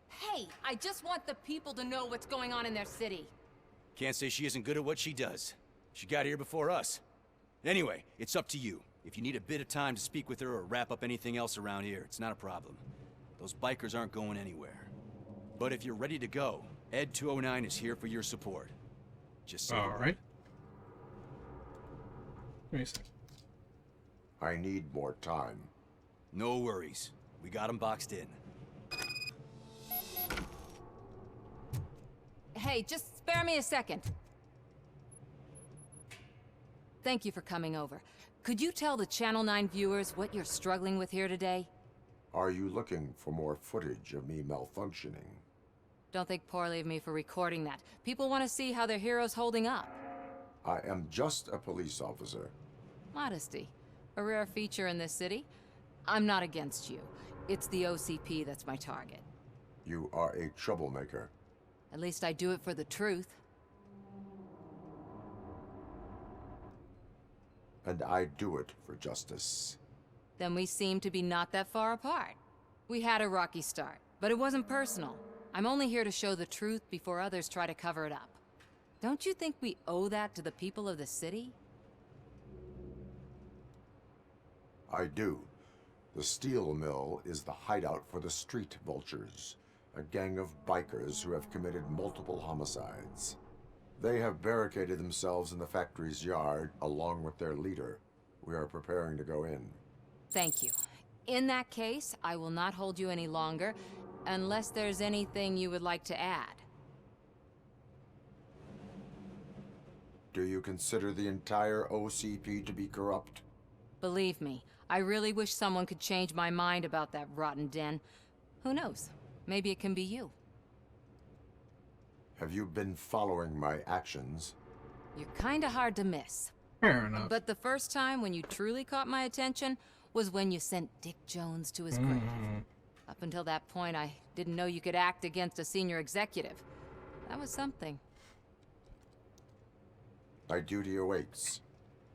Hey, I just want the people to know what's going on in their city. Can't say she isn't good at what she does. She got here before us. Anyway, it's up to you. If you need a bit of time to speak with her or wrap up anything else around here, it's not a problem. Those bikers aren't going anywhere. But if you're ready to go, Ed 209 is here for your support. Just say All right. Give me a sec. I need more time. No worries. We got him boxed in. Hey, just spare me a second. Thank you for coming over. Could you tell the Channel 9 viewers what you're struggling with here today? Are you looking for more footage of me malfunctioning? Don't think poorly of me for recording that. People want to see how their hero's holding up. I am just a police officer. Modesty. A rare feature in this city. I'm not against you. It's the OCP that's my target. You are a troublemaker. At least I do it for the truth. And I do it for justice. Then we seem to be not that far apart. We had a rocky start, but it wasn't personal. I'm only here to show the truth before others try to cover it up. Don't you think we owe that to the people of the city? I do. The steel mill is the hideout for the Street Vultures, a gang of bikers who have committed multiple homicides. They have barricaded themselves in the factory's yard, along with their leader. We are preparing to go in. Thank you. In that case, I will not hold you any longer, unless there's anything you would like to add. Do you consider the entire OCP to be corrupt? Believe me, I really wish someone could change my mind about that rotten den. Who knows? Maybe it can be you. Have you been following my actions? You're kinda hard to miss. Fair enough. But the first time when you truly caught my attention was when you sent Dick Jones to his grave. Up until that point, I didn't know you could act against a senior executive. That was something. My duty awaits.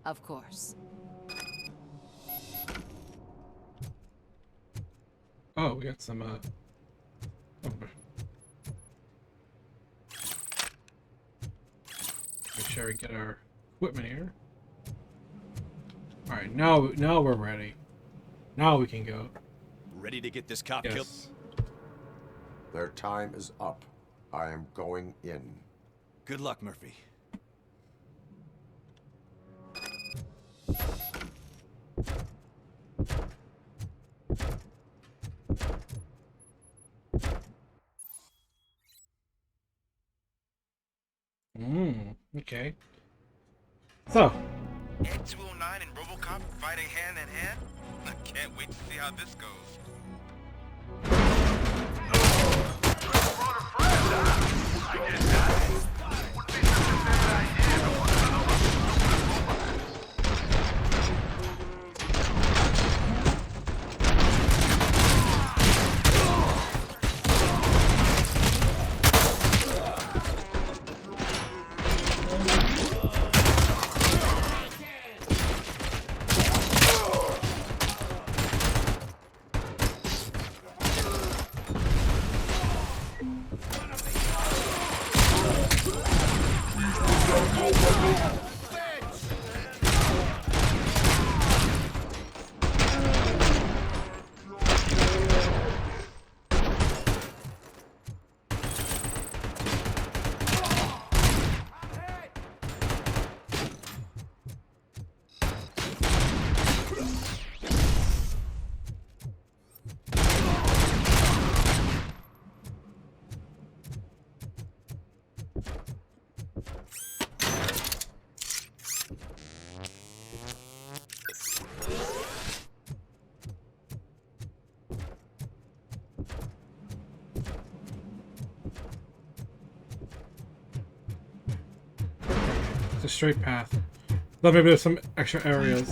Of course. Oh, we got some, oh. Make sure we get our equipment here. Alright, now we're ready. Now we can go. Ready to get this cop Yes. killed? Their time is up. I am going in. Good luck, Murphy. Okay. So. Ed 209 and RoboCop fighting hand in hand? I can't wait to see how this goes. I guess that would be such a bad idea to put another It's a straight path. Though maybe there's some extra areas.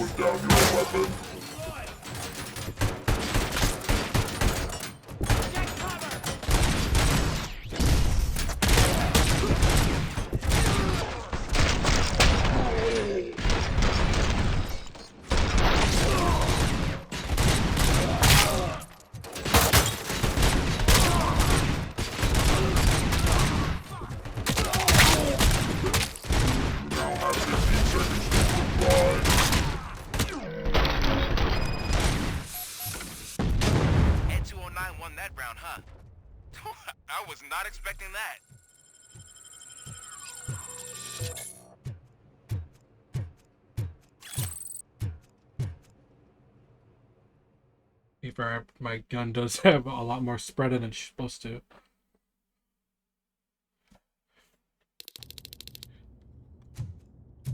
Ed 209 won that round, huh? I was not expecting that. My gun does have a lot more spread than it's supposed to.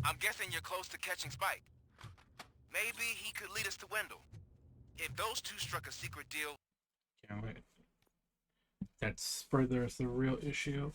I'm guessing you're close to catching Spike. Maybe he could lead us to Wendell. If those two struck a secret deal... Can't wait. That's further is the real issue.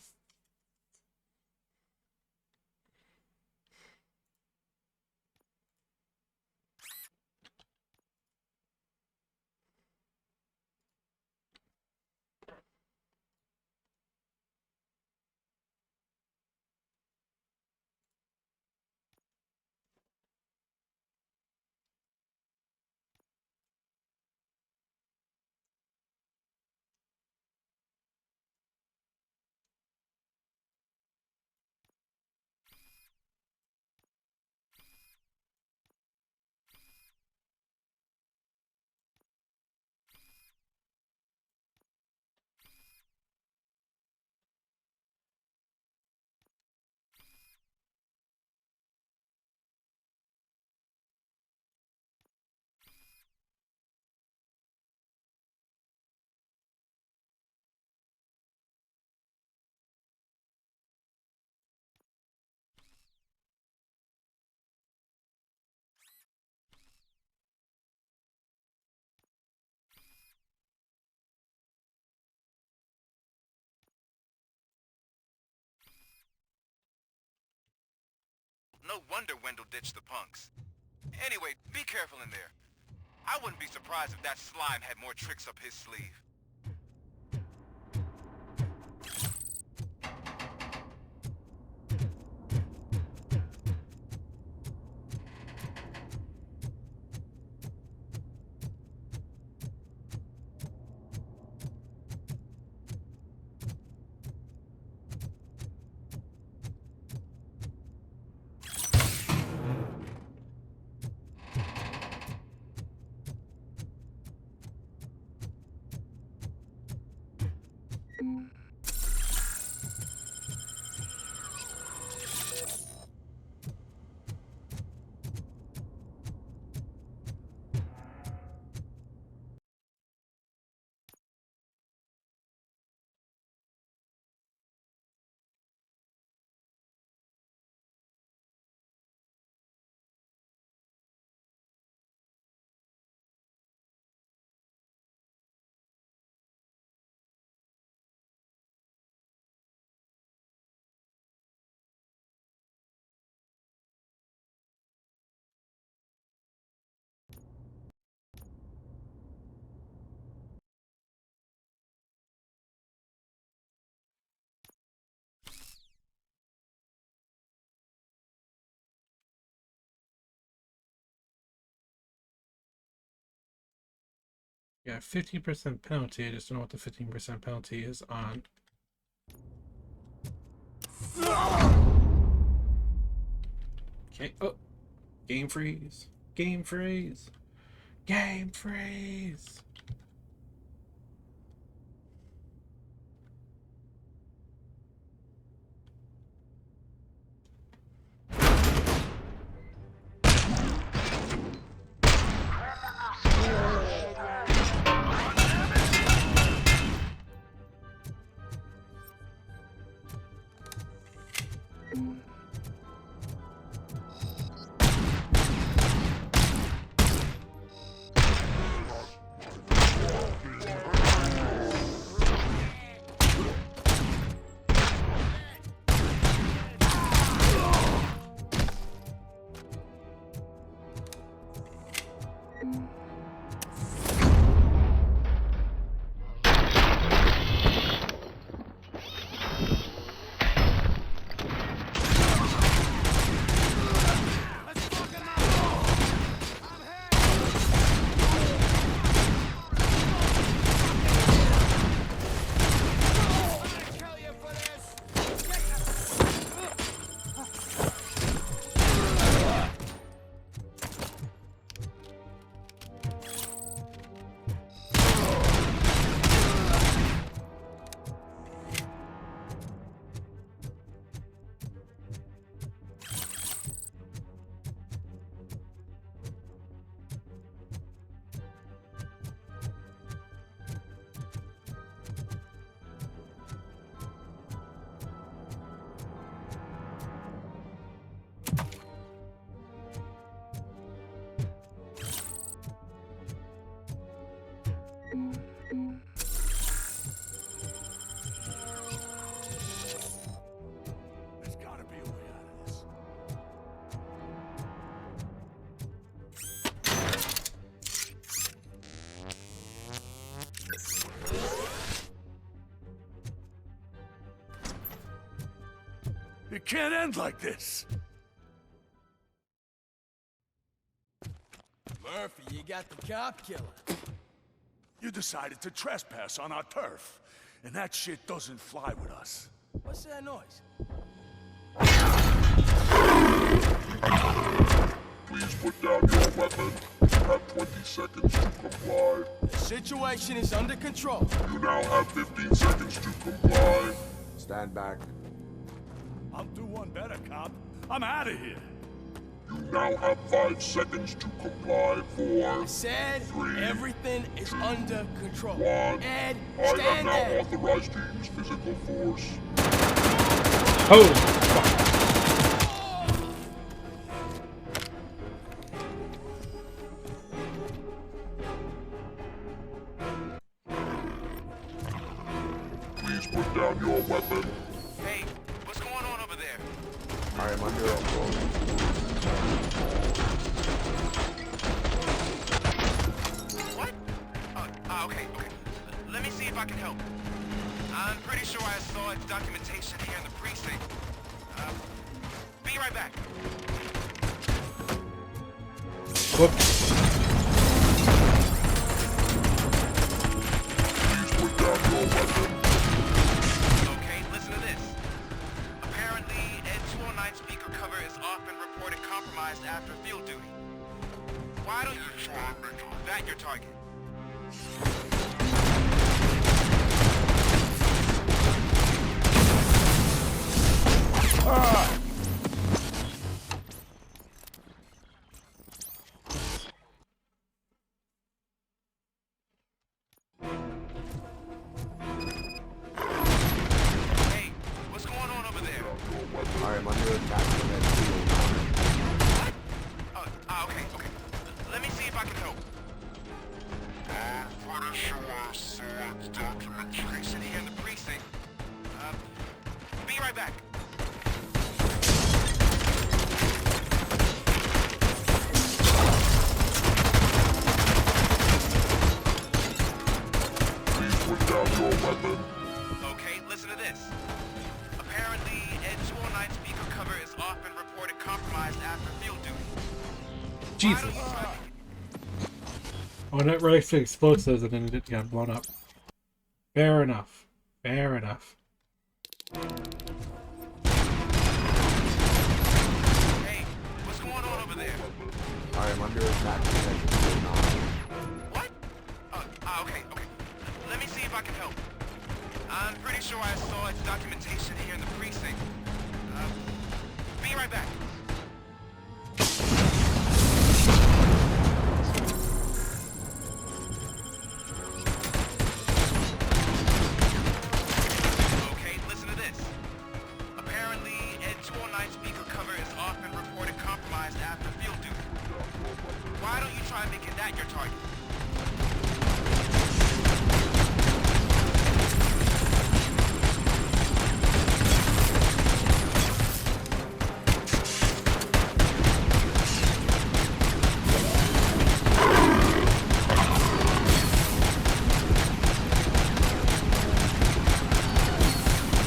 No wonder Wendell ditched the punks. Anyway, be careful in there. I wouldn't be surprised if that slime had more tricks up his sleeve. Yeah, 15% penalty. I just don't know what the 15% penalty is on. Okay. Oh, game freeze. Game freeze. Game freeze. It can't end like this. Murphy, you got the cop killer. You decided to trespass on our turf, and that shit doesn't fly with us. What's that noise? Please put down your weapon. You have 20 seconds to comply. The situation is under control. You now have 15 seconds to comply. Stand back. I'll do one better, cop. I'm out of here. You now have 5 seconds to comply. 4, I said 3, everything is under control. 1. Ed, I am stand now there. authorized to use physical force. Holy fuck. Please put down your weapon. Hey, what's going on over there? I am under assault. What? Okay. Let me see if I can help. I'm pretty sure I saw documentation here in the precinct. Be right back. Whoops. Please put down your weapon. Okay, listen to this. Apparently, Ed 209 speaker cover is off and reported compromised after field duty. Why don't you try and make that your target? Hey, what's going on over there? I am under attack from Ed 209. What? Okay. Let me see if I can help. I'm pretty sure I saw documentation here in the precinct. Be right back. Please put down your weapon. Okay, listen to this. Apparently, Ed 209 speaker cover is off and reported compromised after field duty. Jesus. Oh, and it relates to explosives and then it got blown up. Fair enough. Fair enough. Hey, what's going on over there? I am under attack from Ed 209. What? Okay. Let me see if I can help. I'm pretty sure I saw documentation here in the precinct. Be right back. Okay, listen to this. Apparently, Ed 209 speaker cover is off and reported compromised after field duty. Why don't you try making that your target?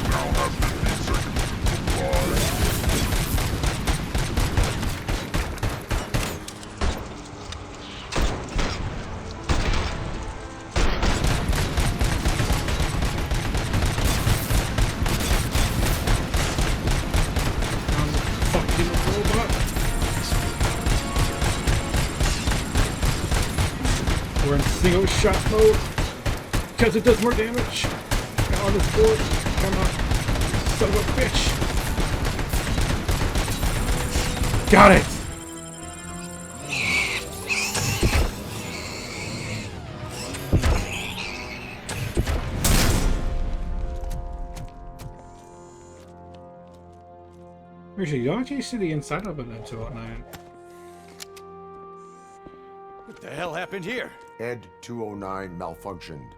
Now have 15 seconds to comply. Fucking robot. We're in single shot mode because it does more damage. Got on this board. Come on. Son of a bitch. Got it. Actually, you don't actually see the inside of it until at night. What the hell happened here? Ed 209 malfunctioned.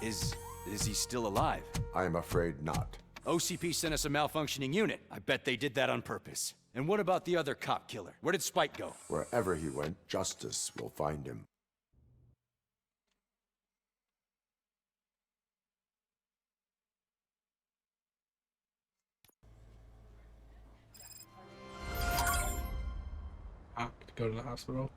Is he still alive? I am afraid not. OCP sent us a malfunctioning unit. I bet they did that on purpose. And what about the other cop killer? Where did Spike go? Wherever he went, justice will find him. go to the hospital.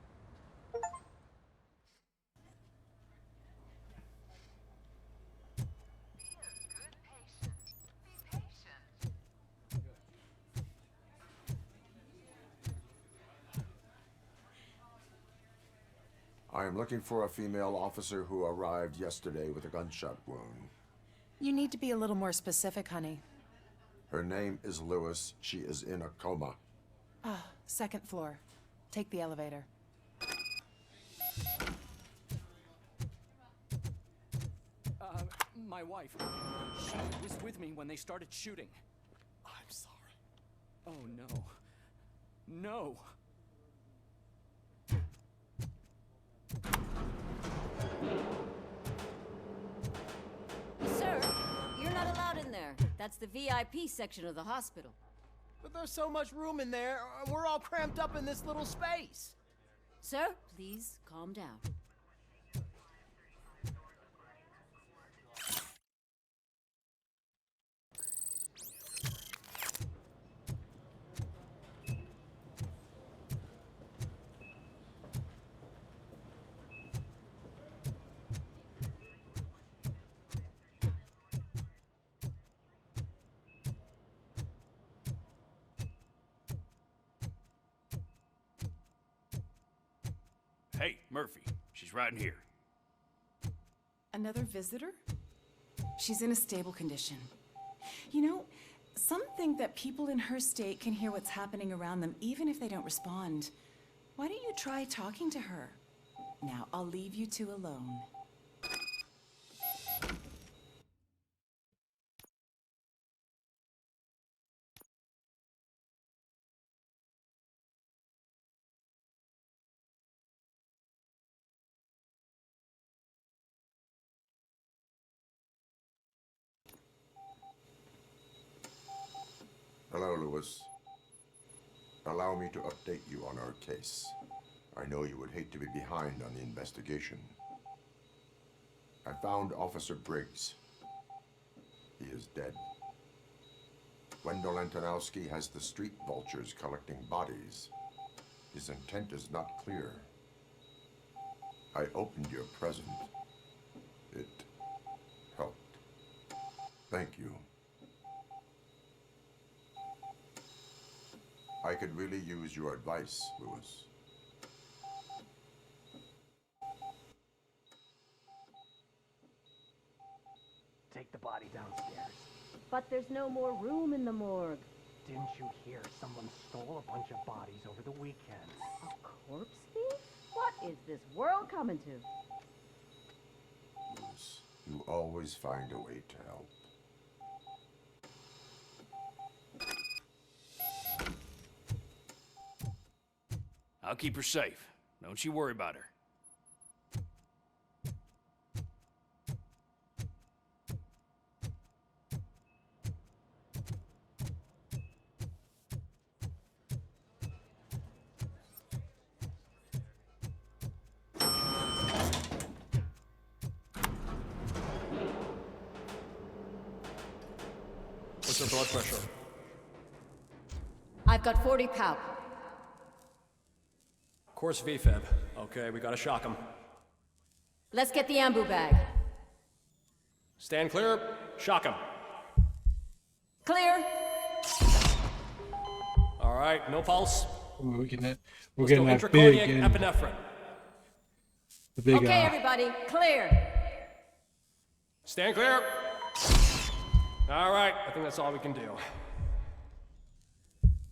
I am looking for a female officer who arrived yesterday with a gunshot wound. You need to be a little more specific, honey. Her name is Lewis. She is in a coma. Ah, second floor. Take the elevator. My wife. She was with me when they started shooting. I'm sorry. Oh, no. No. Sir, you're not allowed in there. That's the VIP section of the hospital. But there's so much room in there, we're all cramped up in this little space. Sir, please calm down. Hey, Murphy. She's right in here. Another visitor? She's in a stable condition. You know, some think that people in her state can hear what's happening around them even if they don't respond. Why don't you try talking to her? Now, I'll leave you two alone. Hello, Lewis. Allow me to update you on our case. I know you would hate to be behind on the investigation. I found Officer Briggs. He is dead. Wendell Antonowski has the street vultures collecting bodies. His intent is not clear. I opened your present. It helped. Thank you. I could really use your advice, Lewis. Take the body downstairs. But there's no more room in the morgue. Didn't you hear someone stole a bunch of bodies over the weekend? A corpse thief? What is this world coming to? Lewis, you always find a way to help. I'll keep her safe. Don't you worry about her. What's her blood pressure? I've got 40 pow. Course VFib. Okay, we gotta shock him. Let's get the ambu bag. Stand clear. Shock him. Clear. All right, no pulse. Ooh, we're getting Let's getting go that big intracardiac epinephrine. the big Okay, everybody, clear. Stand clear. All right, I think that's all we can do.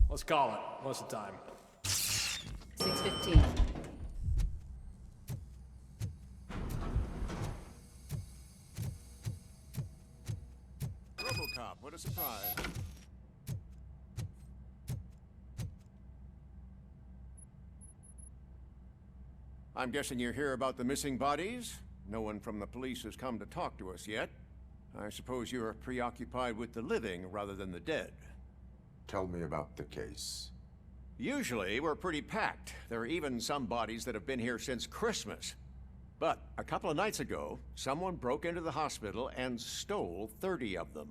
Let's call it. What's the time? 6:15. RoboCop, what a surprise. I'm guessing you're here about the missing bodies? No one from the police has come to talk to us yet. I suppose you're preoccupied with the living rather than the dead. Tell me about the case. Usually, we're pretty packed. There are even some bodies that have been here since Christmas. But a couple of nights ago, someone broke into the hospital and stole 30 of them.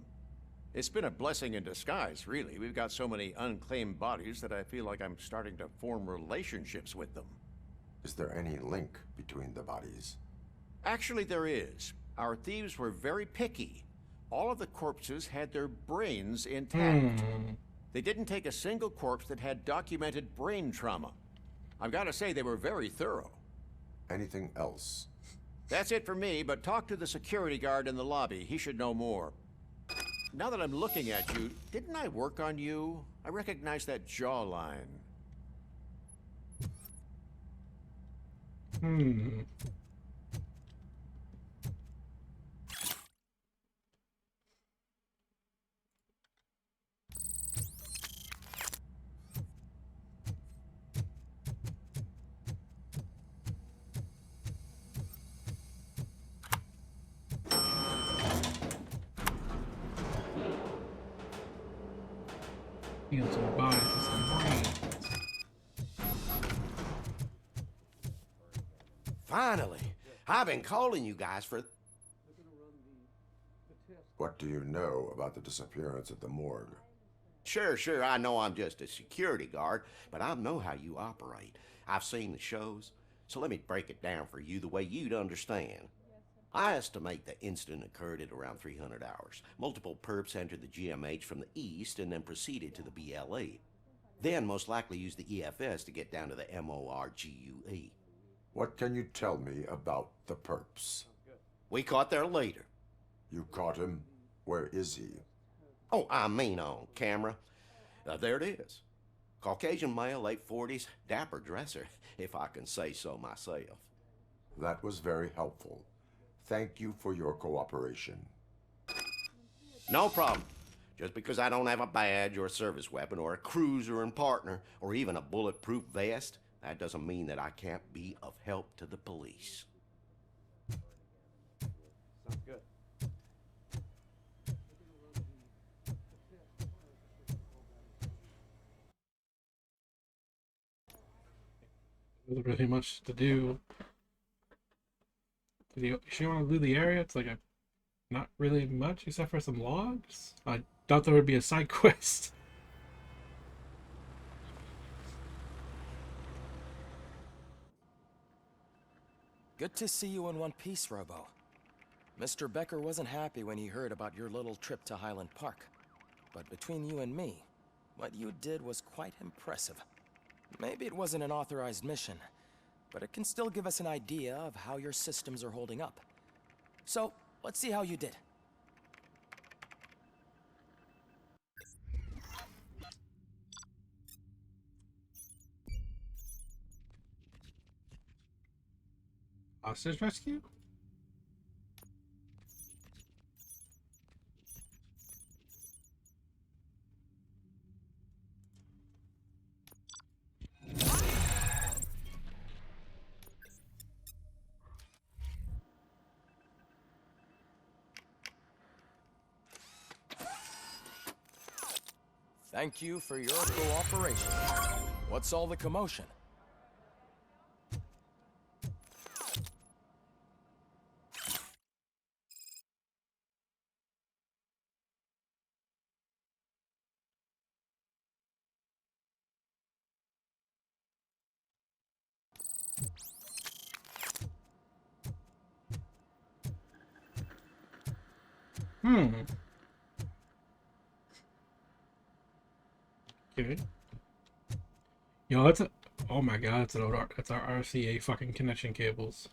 It's been a blessing in disguise, really. We've got so many unclaimed bodies that I feel like I'm starting to form relationships with them. Is there any link between the bodies? Actually, there is. Our thieves were very picky. All of the corpses had their brains intact. They didn't take a single corpse that had documented brain trauma. I've got to say, they were very thorough. Anything else? That's it for me, but talk to the security guard in the lobby. He should know more. Now that I'm looking at you, didn't I work on you? I recognize that jawline. Heal some bodies with some brains. Finally! I've been calling you guys for... What do you know about the disappearance at the morgue? Sure, I know I'm just a security guard, but I know how you operate. I've seen the shows, so let me break it down for you the way you'd understand. I estimate the incident occurred at around 300 hours. Multiple perps entered the GMH from the east and then proceeded to the BLE. Then most likely used the EFS to get down to the MORGUE. What can you tell me about the perps? We caught their leader. You caught him? Where is he? Oh, I mean on camera. There it is. Caucasian male, late 40s, dapper dresser, if I can say so myself. That was very helpful. Thank you for your cooperation. No problem. Just because I don't have a badge or a service weapon or a cruiser and partner or even a bulletproof vest, that doesn't mean that I can't be of help to the police. Sounds good. There's really much to do. Did you want to do the area? It's like not really much except for some logs. I thought there would be a side quest. Good to see you in one piece, Robo. Mr. Becker wasn't happy when he heard about your little trip to Highland Park. But between you and me, what you did was quite impressive. Maybe it wasn't an authorized mission, but it can still give us an idea of how your systems are holding up. So, let's see how you did. Hostage rescue? Thank you for your cooperation. What's all the commotion? Okay. Yo, that's a. Oh my god, that's that's our RCA fucking connection cables.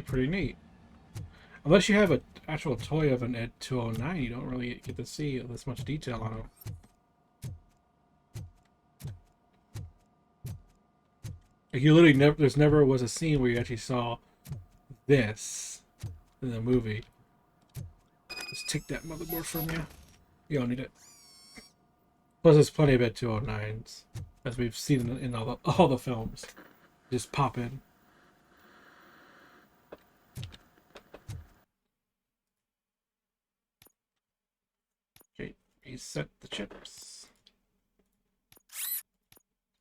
Pretty neat. Unless you have an actual toy of an Ed 209, you don't really get to see this much detail on it. Like you literally never, there's never was a scene where you actually saw this in the movie. Just take that motherboard from you. You don't need it. Plus, there's plenty of Ed 209s, as we've seen in all the films. Just pop in. Okay, reset the chips.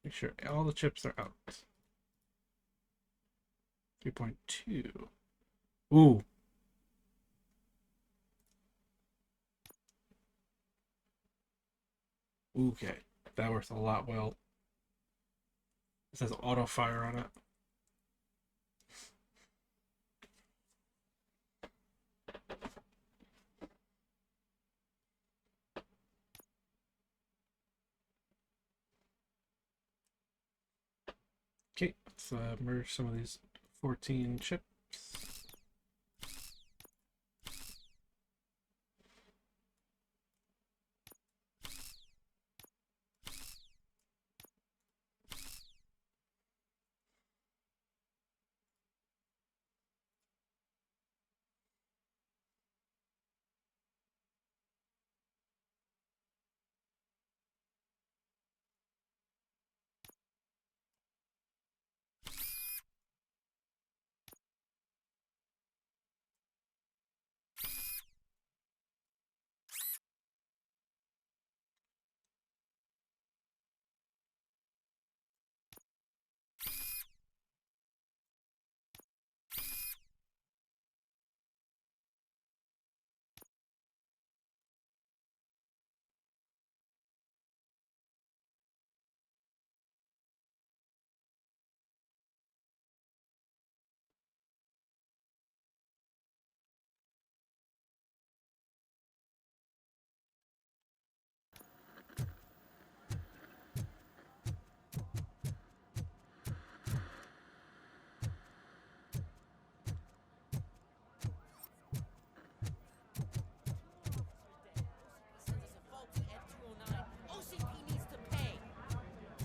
Make sure all the chips are out. 3.2. Ooh. Okay. That works a lot well. It says auto fire on it. Okay, let's merge some of these 14 chips.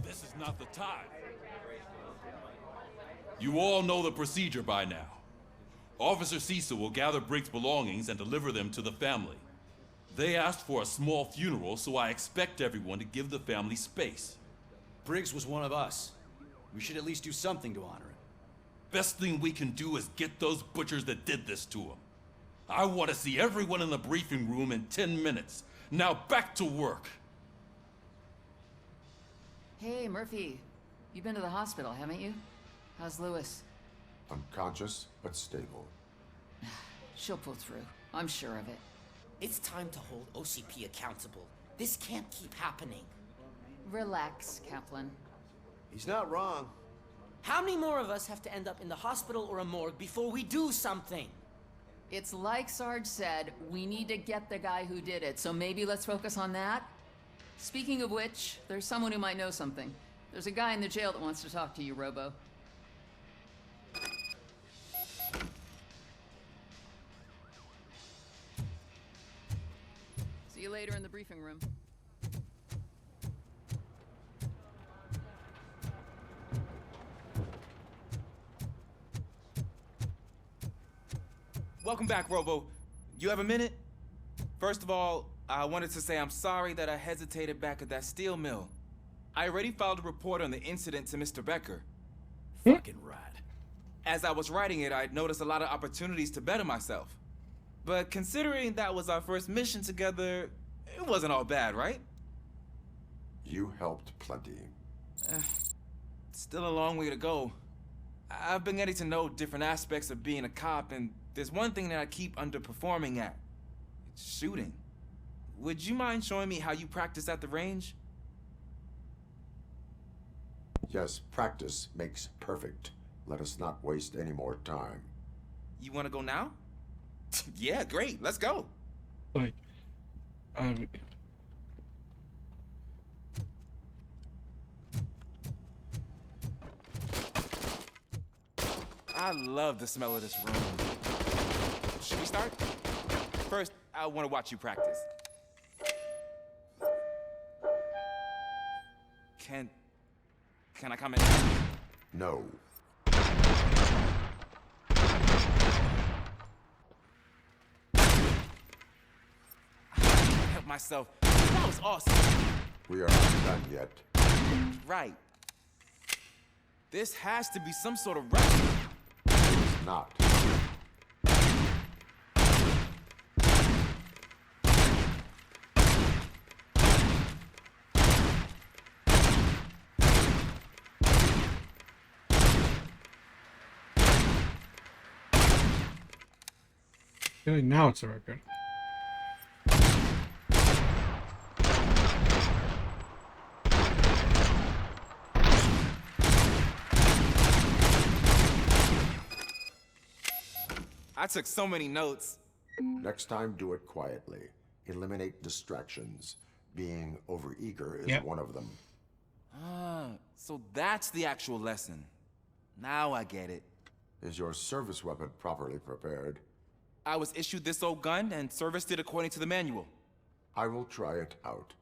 This is not the time. You all know the procedure by now. Officer Cecil will gather Briggs' belongings and deliver them to the family. They asked for a small funeral, so I expect everyone to give the family space. Briggs was one of us. We should at least do something to honor him. Best thing we can do is get those butchers that did this to him. I want to see everyone in the briefing room in 10 minutes. Now back to work. Hey, Murphy. You've been to the hospital, haven't you? How's Lewis? Unconscious, but stable. She'll pull through. I'm sure of it. It's time to hold OCP accountable. This can't keep happening. Relax, Kaplan. He's not wrong. How many more of us have to end up in the hospital or a morgue before we do something? It's like Sarge said, we need to get the guy who did it, so maybe let's focus on that? Speaking of which, there's someone who might know something. There's a guy in the jail that wants to talk to you, Robo. See you later in the briefing room. Welcome back, Robo. You have a minute? First of all, I wanted to say I'm sorry that I hesitated back at that steel mill. I already filed a report on the incident to Mr. Becker. Fucking rat. As I was writing it, I'd noticed a lot of opportunities to better myself. But considering that was our first mission together, it wasn't all bad, right? You helped plenty. Still a long way to go. I've been getting to know different aspects of being a cop, and there's one thing that I keep underperforming at. It's shooting. Would you mind showing me how you practice at the range? Yes, practice makes perfect. Let us not waste any more time. You want to go now? Yeah, great. Let's go. Like, I love the smell of this room. Should we start? First, I want to watch you practice. Can I come in? No. Help myself. That was awesome. We are not done yet. Right. This has to be some sort of record. It's not. Okay, now it's a record. I took so many notes. Next time, do it quietly. Eliminate distractions. Being overeager is Yep. one of them. Ah, so that's the actual lesson. Now I get it. Is your service weapon properly prepared? I was issued this old gun and serviced it according to the manual. I will try it out.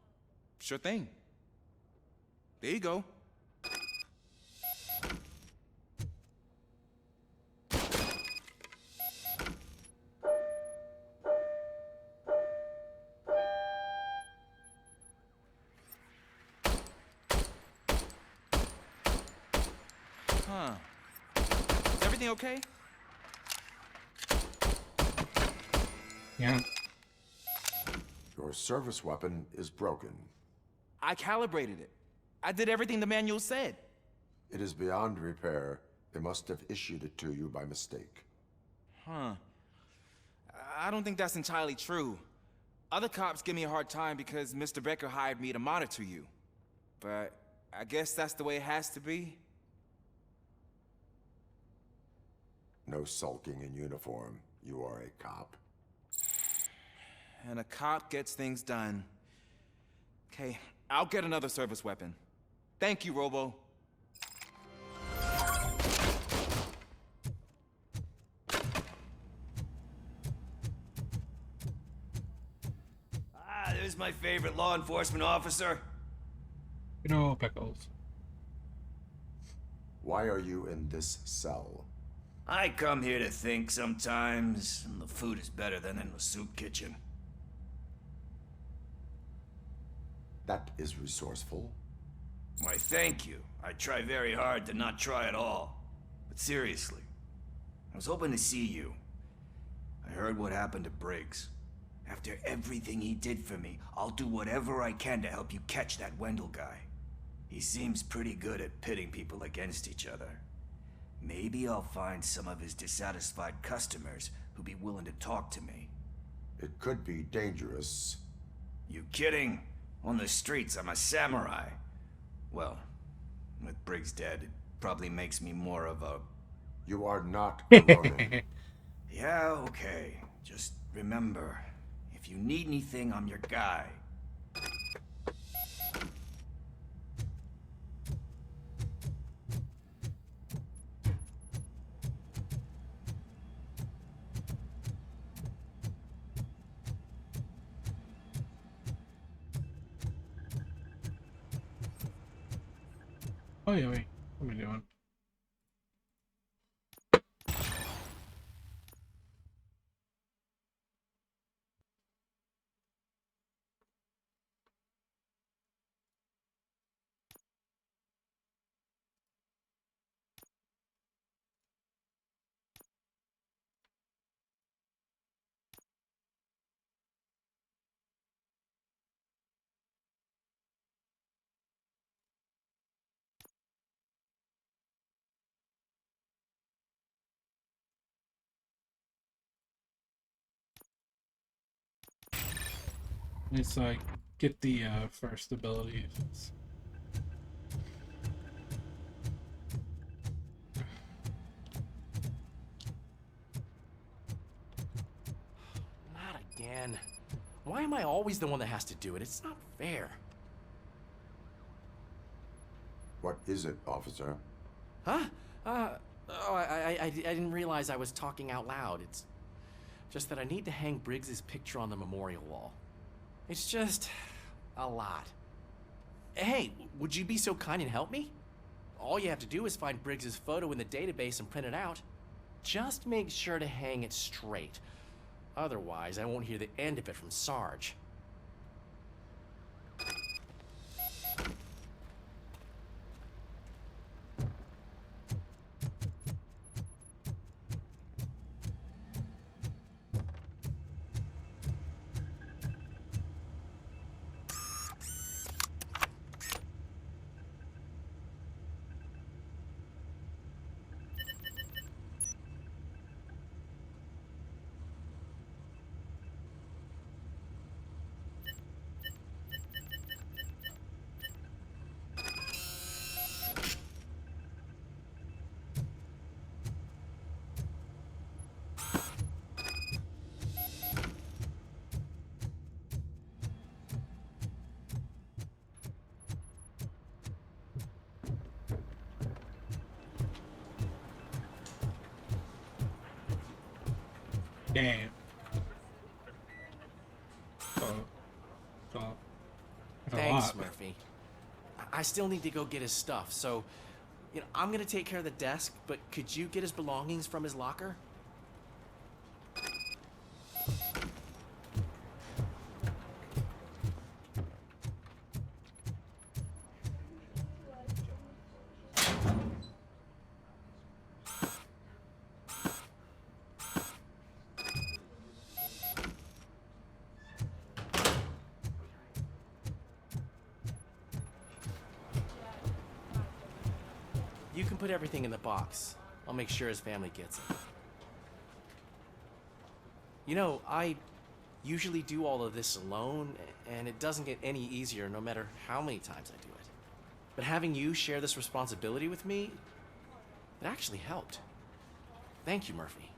Sure thing. There you go. Huh. Is everything okay? Yeah. Your service weapon is broken. I calibrated it. I did everything the manual said. It is beyond repair. They must have issued it to you by mistake. Huh. I don't think that's entirely true. Other cops give me a hard time because Mr. Becker hired me to monitor you. But I guess that's the way it has to be. No sulking in uniform. You are a cop. And a cop gets things done. Okay, I'll get another service weapon. Thank you, Robo. Ah, there's my favorite law enforcement officer. You know, Pickles. Why are you in this cell? I come here to think sometimes, and the food is better than in the soup kitchen. That is resourceful. Why, thank you. I try very hard to not try at all. But seriously, I was hoping to see you. I heard what happened to Briggs. After everything he did for me, I'll do whatever I can to help you catch that Wendell guy. He seems pretty good at pitting people against each other. Maybe I'll find some of his dissatisfied customers who'd be willing to talk to me. It could be dangerous. You kidding? On the streets, I'm a samurai. Well, with Briggs dead, it probably makes me more of a... You are not Ronin. Yeah, okay. Just remember, if you need anything, I'm your guy. Oh yeah, wait. What am I doing? It's like get the first abilities. Not again. Why am I always the one that has to do it? It's not fair. What is it, officer? Huh? I didn't realize I was talking out loud. It's just that I need to hang Briggs's picture on the memorial wall. It's just a lot. Hey, would you be so kind and help me? All you have to do is find Briggs's photo in the database and print it out. Just make sure to hang it straight. Otherwise, I won't hear the end of it from Sarge. Damn. So, that's a Thanks, lot. Murphy. I still need to go get his stuff, so I'm gonna take care of the desk, but could you get his belongings from his locker? You can put everything in the box. I'll make sure his family gets it. I usually do all of this alone, and it doesn't get any easier no matter how many times I do it. But having you share this responsibility with me, it actually helped. Thank you, Murphy.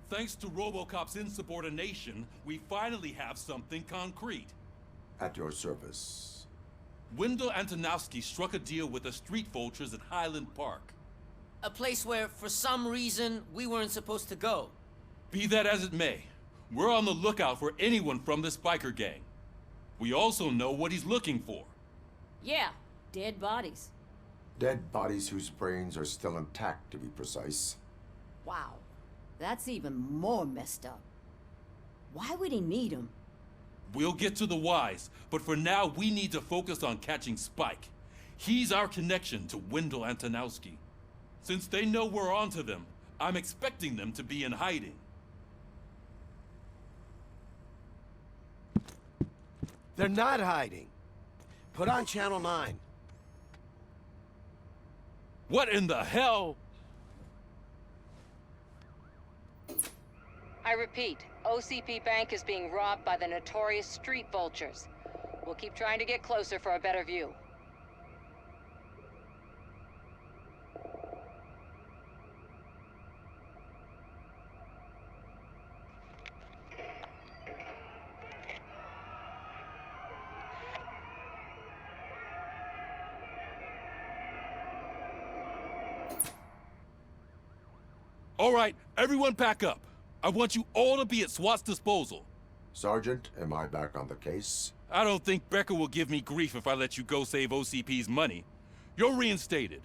Thanks to RoboCop's insubordination, we finally have something concrete. At your service. Wendell Antonowski struck a deal with the street vultures at Highland Park. A place where, for some reason, we weren't supposed to go. Be that as it may, we're on the lookout for anyone from this biker gang. We also know what he's looking for. Yeah, dead bodies. Dead bodies whose brains are still intact, to be precise. Wow, that's even more messed up. Why would he need them? We'll get to the whys, but for now we need to focus on catching Spike. He's our connection to Wendell Antonowski. Since they know we're onto them, I'm expecting them to be in hiding. They're not hiding. Put on Channel 9. What in the hell? I repeat, OCP Bank is being robbed by the notorious street vultures. We'll keep trying to get closer for a better view. All right, everyone pack up. I want you all to be at SWAT's disposal. Sergeant, am I back on the case? I don't think Becker will give me grief if I let you go save OCP's money. You're reinstated.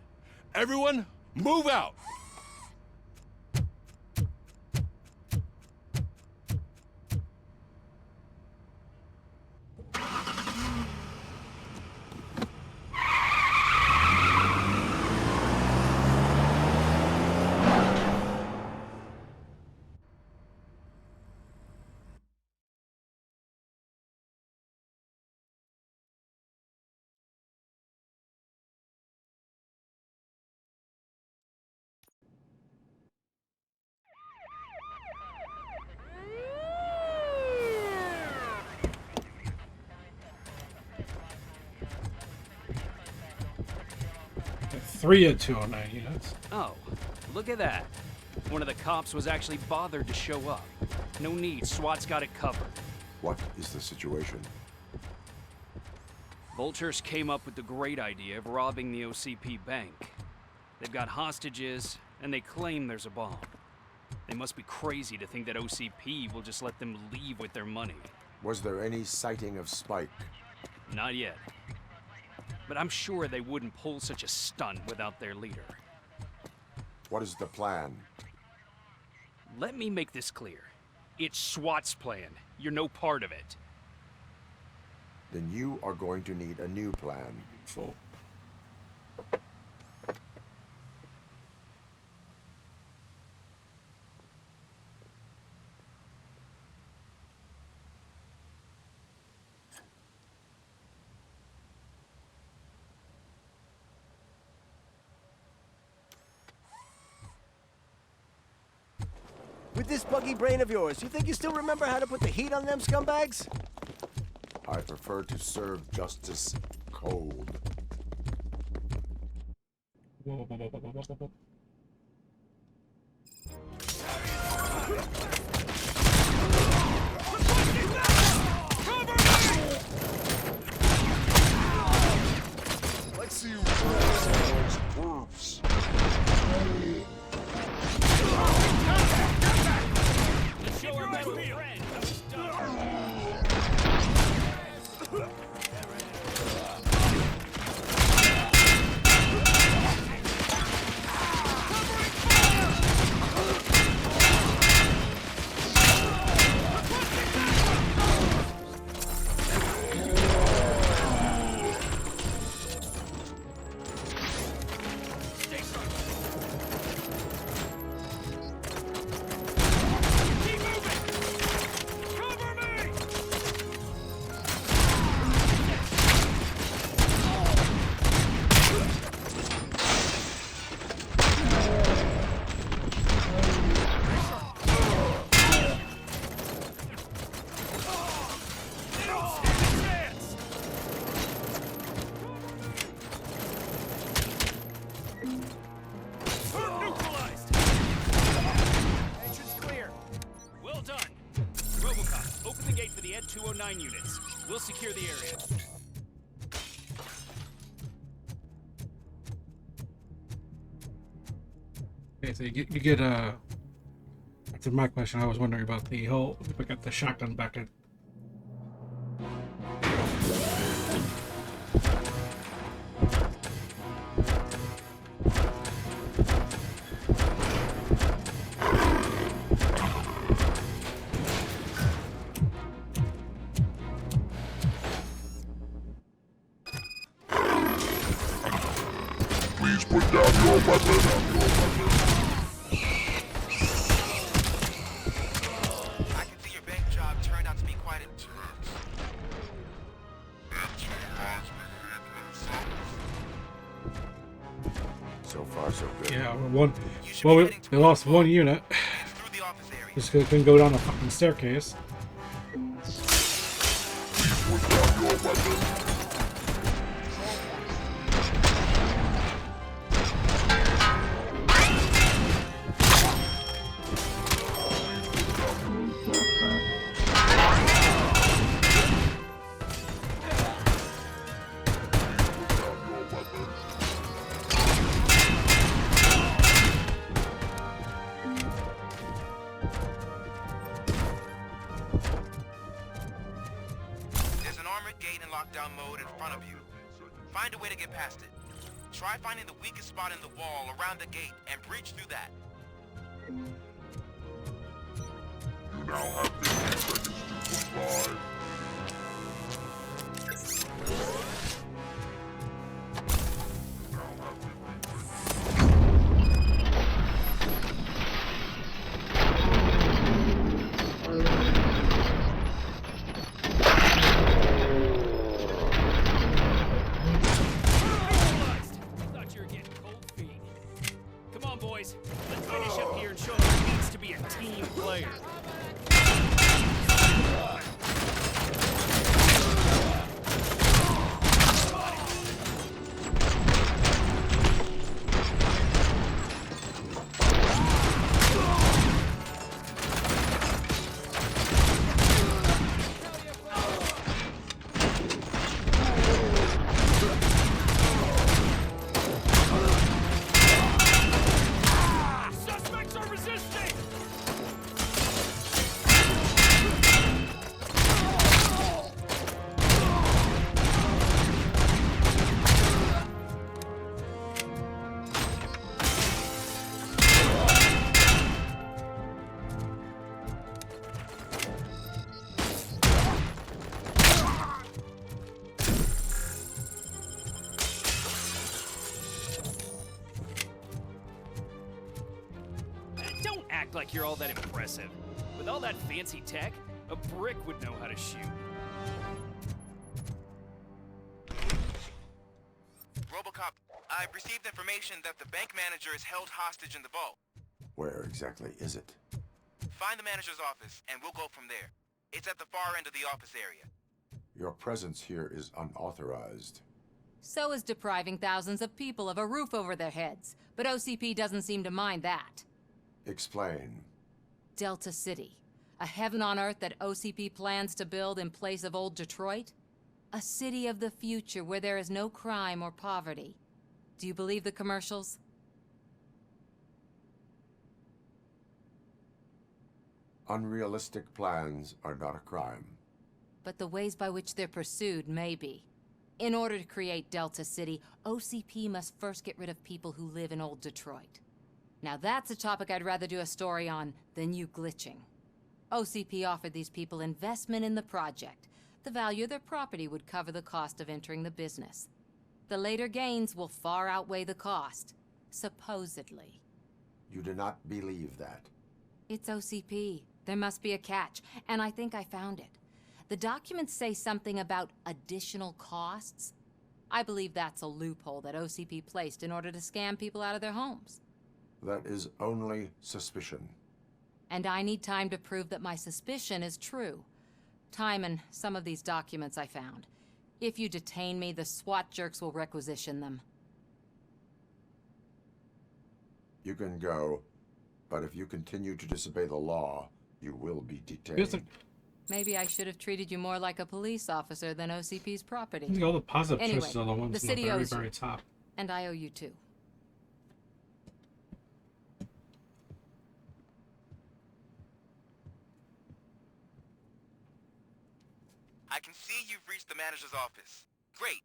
Everyone, move out! Three of 209 units. Oh, look at that. One of the cops was actually bothered to show up. No need, SWAT's got it covered. What is the situation? Vultures came up with the great idea of robbing the OCP bank. They've got hostages, and they claim there's a bomb. They must be crazy to think that OCP will just let them leave with their money. Was there any sighting of Spike? Not yet. But I'm sure they wouldn't pull such a stunt without their leader. What is the plan? Let me make this clear. It's SWAT's plan. You're no part of it. Then you are going to need a new plan. Full. With this buggy brain of yours, you think you still remember how to put the heat on them scumbags? I prefer to serve justice cold. Whoa, whoa, whoa, whoa, whoa, whoa, whoa. Let's see who someone's proofs. Show our best friend. Ed 209 units. We'll secure the area. Okay, so you get answered my question. I was wondering about the whole, we got the shotgun back in. Please put down your weapon. I can see your bank job turned out to be quite intense. So far, so good. Yeah, they lost one unit. Just couldn't go down a fucking staircase. Put down your weapon. There's an armored gate in lockdown mode in front of you. Find a way to get past it. Try finding the weakest spot in the wall around the gate and breach through that. You now have 15 seconds to comply. Thought you were getting cold feet. Come on, boys. Let's finish up here and show them what it means to be a team player. Suspects are resisting! Don't act like you're all that impressive. With all that fancy tech, a brick would know how to shoot. Robocop, I've received information that the bank manager is held hostage in the vault. Where exactly is it? Find the manager's office, and we'll go from there. It's at the far end of the office area. Your presence here is unauthorized. So is depriving thousands of people of a roof over their heads. But OCP doesn't seem to mind that. Explain. Delta City. A heaven on earth that OCP plans to build in place of old Detroit? A city of the future where there is no crime or poverty. Do you believe the commercials? Unrealistic plans are not a crime. But the ways by which they're pursued may be. In order to create Delta City, OCP must first get rid of people who live in old Detroit. Now that's a topic I'd rather do a story on than you glitching. OCP offered these people investment in the project. The value of their property would cover the cost of entering the business. The later gains will far outweigh the cost, supposedly. You do not believe that. It's OCP. There must be a catch, and I think I found it. The documents say something about additional costs. I believe that's a loophole that OCP placed in order to scam people out of their homes. That is only suspicion. And I need time to prove that my suspicion is true. Time and some of these documents I found. If you detain me, the SWAT jerks will requisition them. You can go, but if you continue to disobey the law, you will be detained. Maybe I should have treated you more like a police officer than OCP's property. I think all the positive Anyway, choices are the ones the in the city very, owes you. very top. And I owe you too. I can see you've reached the manager's office. Great.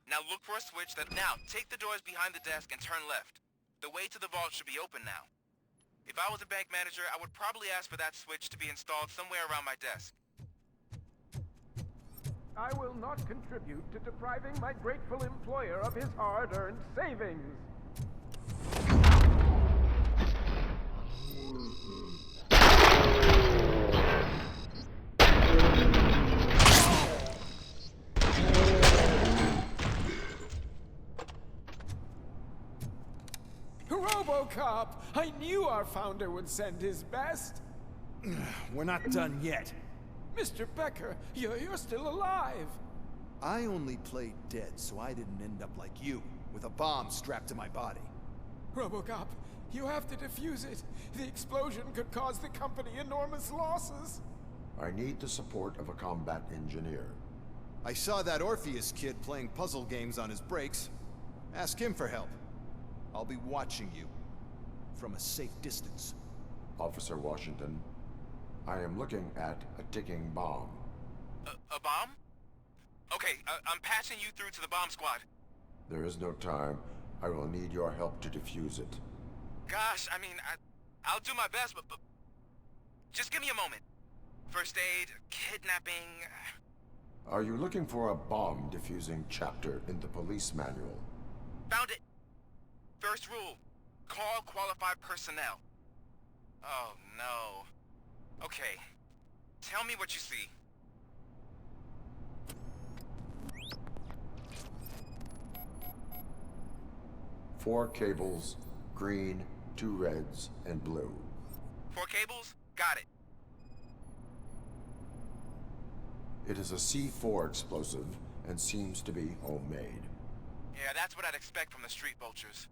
Now look for a switch that... Now, take the doors behind the desk and turn left. The way to the vault should be open now. If I was a bank manager, I would probably ask for that switch to be installed somewhere around my desk. I will not contribute to depriving my grateful employer of his hard-earned savings. RoboCop! I knew our founder would send his best. We're not done yet. Mr. Becker, you're still alive. I only played dead so I didn't end up like you, with a bomb strapped to my body. RoboCop, you have to defuse it. The explosion could cause the company enormous losses. I need the support of a combat engineer. I saw that Orpheus kid playing puzzle games on his breaks. Ask him for help. I'll be watching you. From a safe distance. Officer Washington, I am looking at a ticking bomb. A bomb? Okay, I'm patching you through to the bomb squad. There is no time. I will need your help to defuse it. Gosh, I mean, I'll do my best, but just give me a moment. First aid, kidnapping... Are you looking for a bomb defusing chapter in the police manual? Found it! First rule, call qualified personnel. Oh, no. Okay, tell me what you see. Four cables, green, 2 reds, and blue. 4 cables? Got it. It is a C4 explosive and seems to be homemade. Yeah, that's what I'd expect from the street vultures.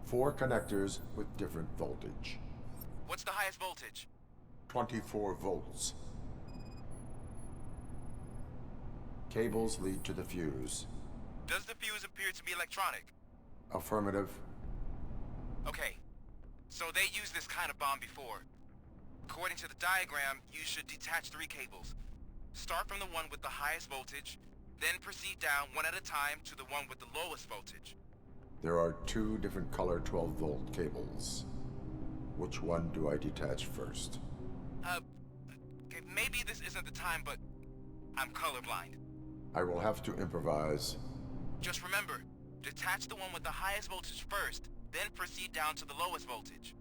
4 connectors with different voltage. What's the highest voltage? 24 volts. Cables lead to the fuse. Does the fuse appear to be electronic? Affirmative. Okay, so they used this kind of bomb before. According to the diagram, you should detach 3 cables. Start from the one with the highest voltage, then proceed down one at a time to the one with the lowest voltage. There are 2 different color 12-volt cables. Which one do I detach first? Okay, maybe this isn't the time, but I'm colorblind. I will have to improvise. Just remember, detach the one with the highest voltage first, then proceed down to the lowest voltage.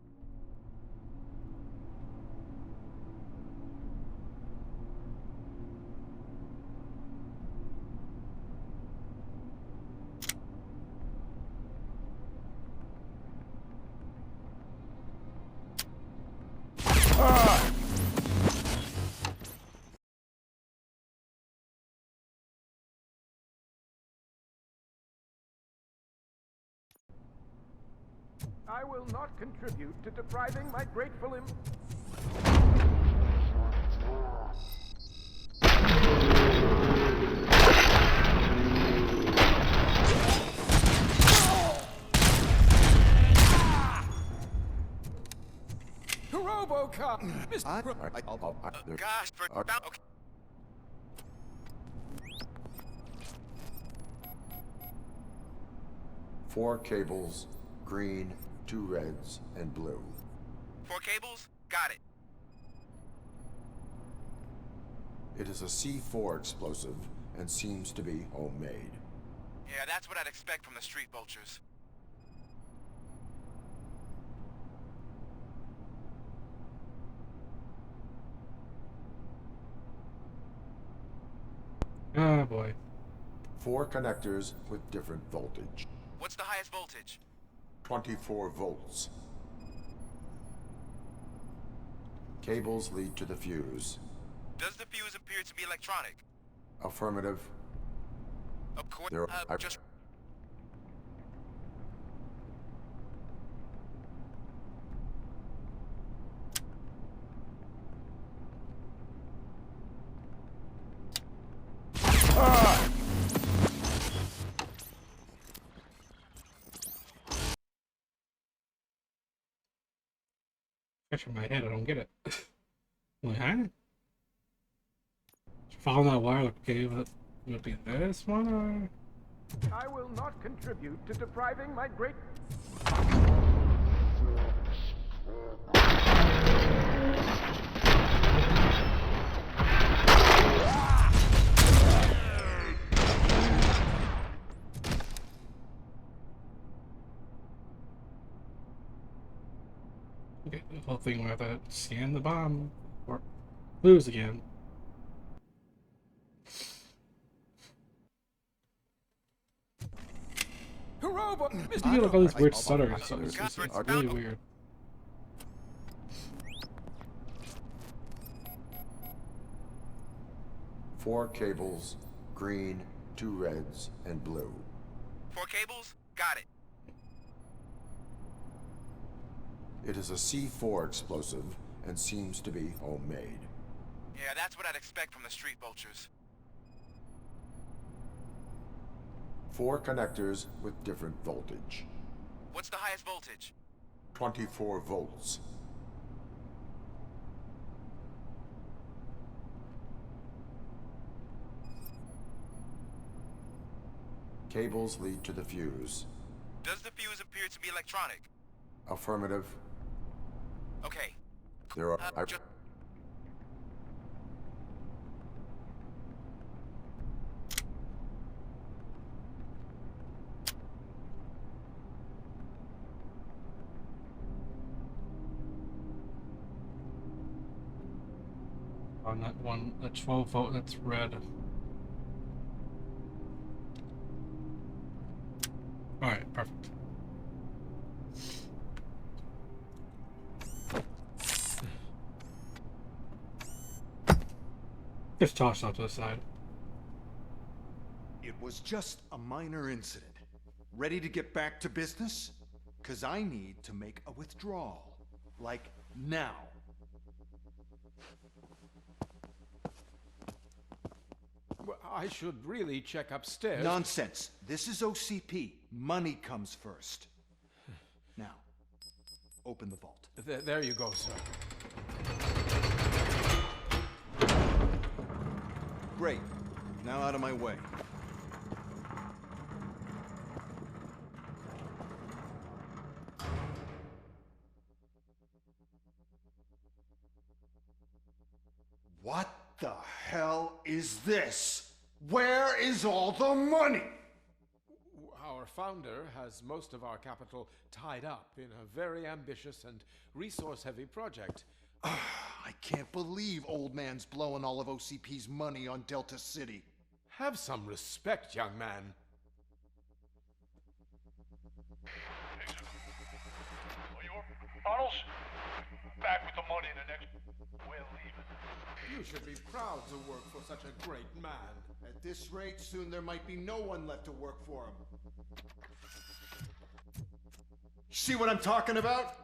I will not contribute to depriving my grateful RoboCop! Gosh, okay. Four cables, green, 2 reds, and blue. 4 cables? Got it. It is a C4 explosive and seems to be homemade. Yeah, that's what I'd expect from the street vultures. Oh boy. 4 connectors with different voltage. What's the highest voltage? 24 volts. Cables lead to the fuse. Does the fuse appear to be electronic? Affirmative. Of course. Just... Scratching my head, I don't get it. Like, huh? Following that wire, okay, would it be this one or? I will not contribute to depriving my great... Okay, the whole thing where I have to scan the bomb or lose again. You get like all these weird stutters. It's really weird. Four cables, green, 2 reds, and blue. 4 cables? Got it. It is a C4 explosive and seems to be homemade. Yeah, that's what I'd expect from the street vultures. 4 connectors with different voltage. What's the highest voltage? 24 volts. Cables lead to the fuse. Does the fuse appear to be electronic? Affirmative. Okay. There are... On that one, a 12 volt, that's red. Alright, perfect. Just toss off to the side. It was just a minor incident. Ready to get back to business? 'Cause I need to make a withdrawal. Like, now. Well, I should really check upstairs. Nonsense. This is OCP. Money comes first. Now, open the vault. There you go, sir. Great. Now out of my way. What the hell is this? Where is all the money? Our founder has most of our capital tied up in a very ambitious and resource-heavy project. I can't believe old man's blowing all of OCP's money on Delta City. Have some respect, young man. Bottles? Back with the money in the next... We're leaving. You should be proud to work for such a great man. At this rate, soon there might be no one left to work for him. See what I'm talking about?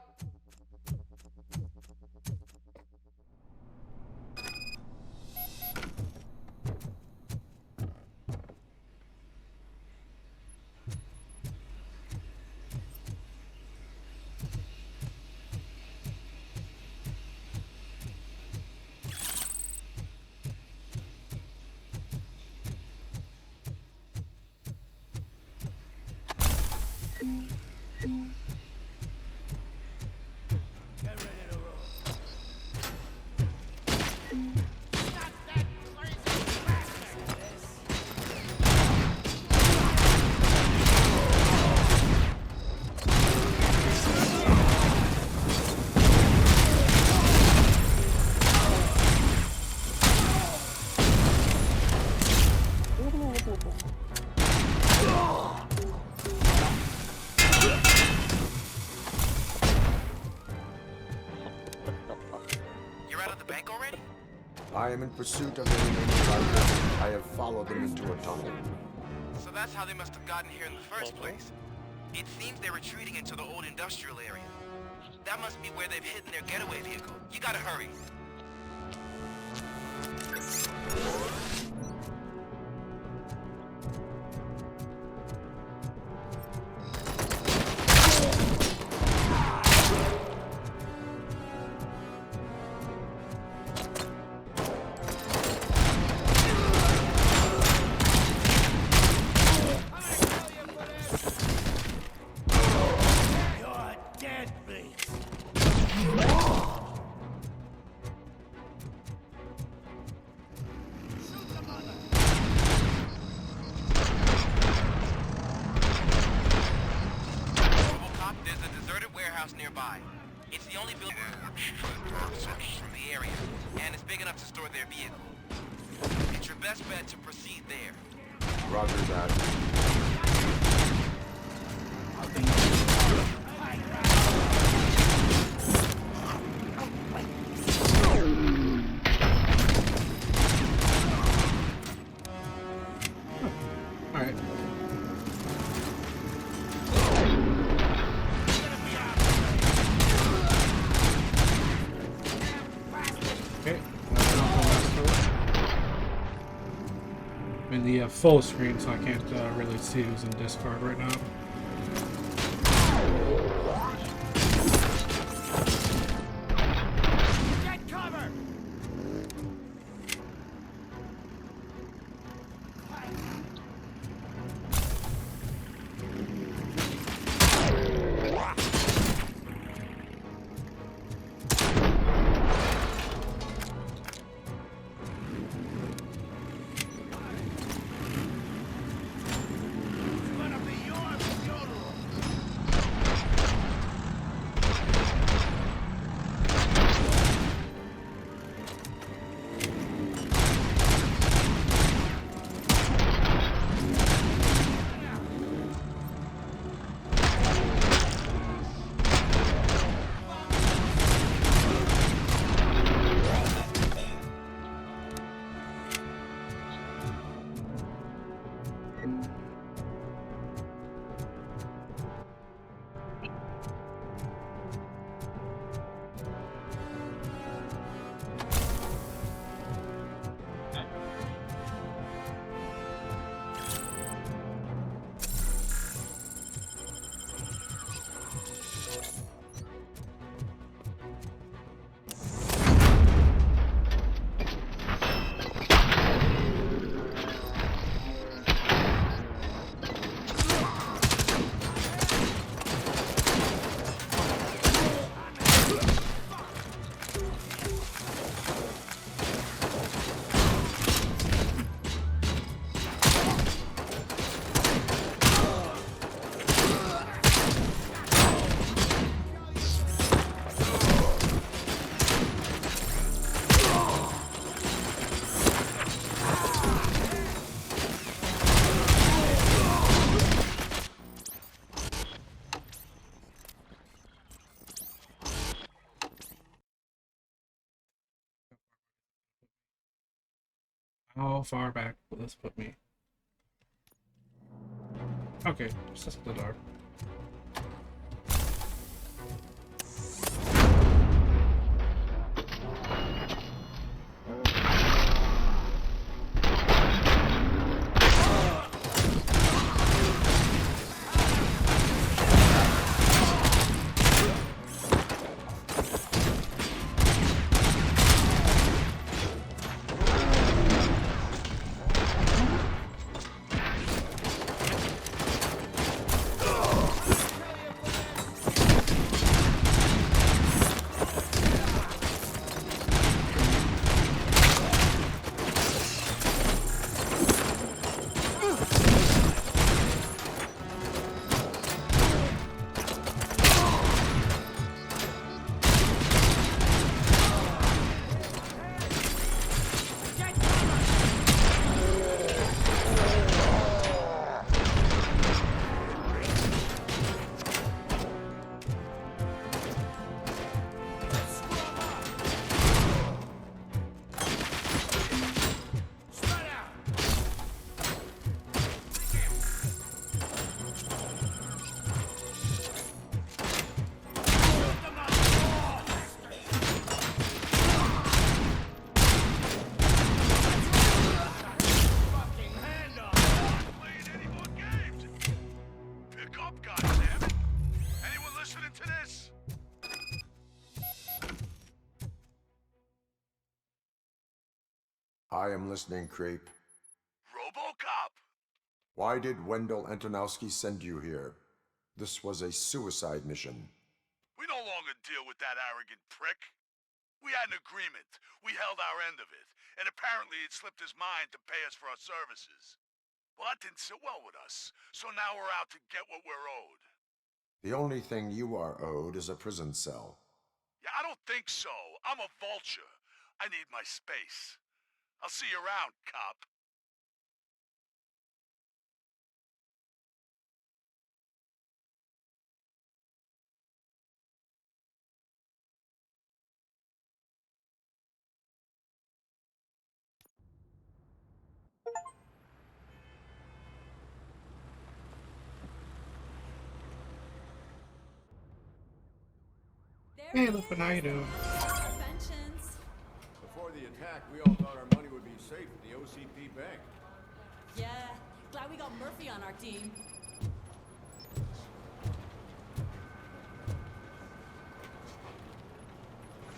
I am in pursuit of the remaining bikers. I have followed them into a tunnel. So that's how they must have gotten here in the first place. It seems they're retreating into the old industrial area. That must be where they've hidden their getaway vehicle. You gotta hurry. Nearby. It's the only building from the area, and it's big enough to store their vehicle. It's your best bet to proceed there. Roger that. Alright. Okay. I'm in the full screen, so I can't really see who's in Discord right now. Get cover! How far back will this put me? Okay, just the door. I am listening, creep. RoboCop! Why did Wendell Antonowski send you here? This was a suicide mission. We no longer deal with that arrogant prick. We had an agreement. We held our end of it. And apparently it slipped his mind to pay us for our services. Well, that didn't sit well with us. So now we're out to get what we're owed. The only thing you are owed is a prison cell. Yeah, I don't think so. I'm a vulture. I need my space. I'll see you around, cop. Hey, look what I do. Before the attack, we all thought our money would be safe at the OCP bank. Yeah, glad we got Murphy on our team.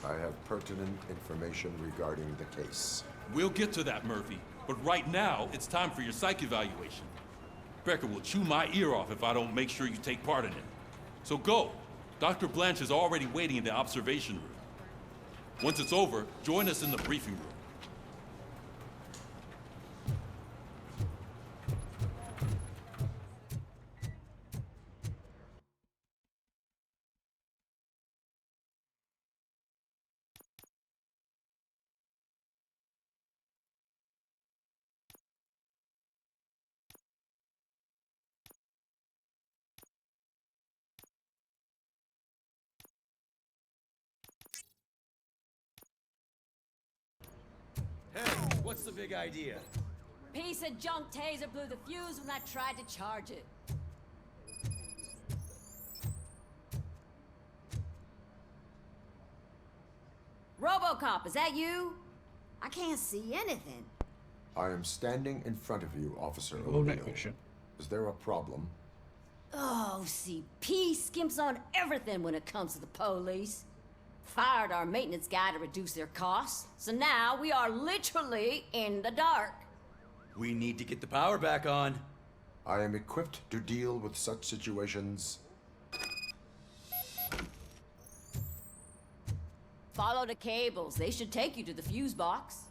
I have pertinent information regarding the case. We'll get to that, Murphy. But right now, it's time for your psych evaluation. Becker will chew my ear off if I don't make sure you take part in it. So go. Dr. Blanche is already waiting in the observation room. Once it's over, join us in the briefing room. Hey, what's the big idea? Piece of junk taser blew the fuse when I tried to charge it. RoboCop, is that you? I can't see anything. I am standing in front of you, Officer Oh, O'Neill. night vision. Is there a problem? Oh, CP skimps on everything when it comes to the police. Fired our maintenance guy to reduce their costs, so now we are literally in the dark. We need to get the power back on. I am equipped to deal with such situations. Follow the cables. They should take you to the fuse box.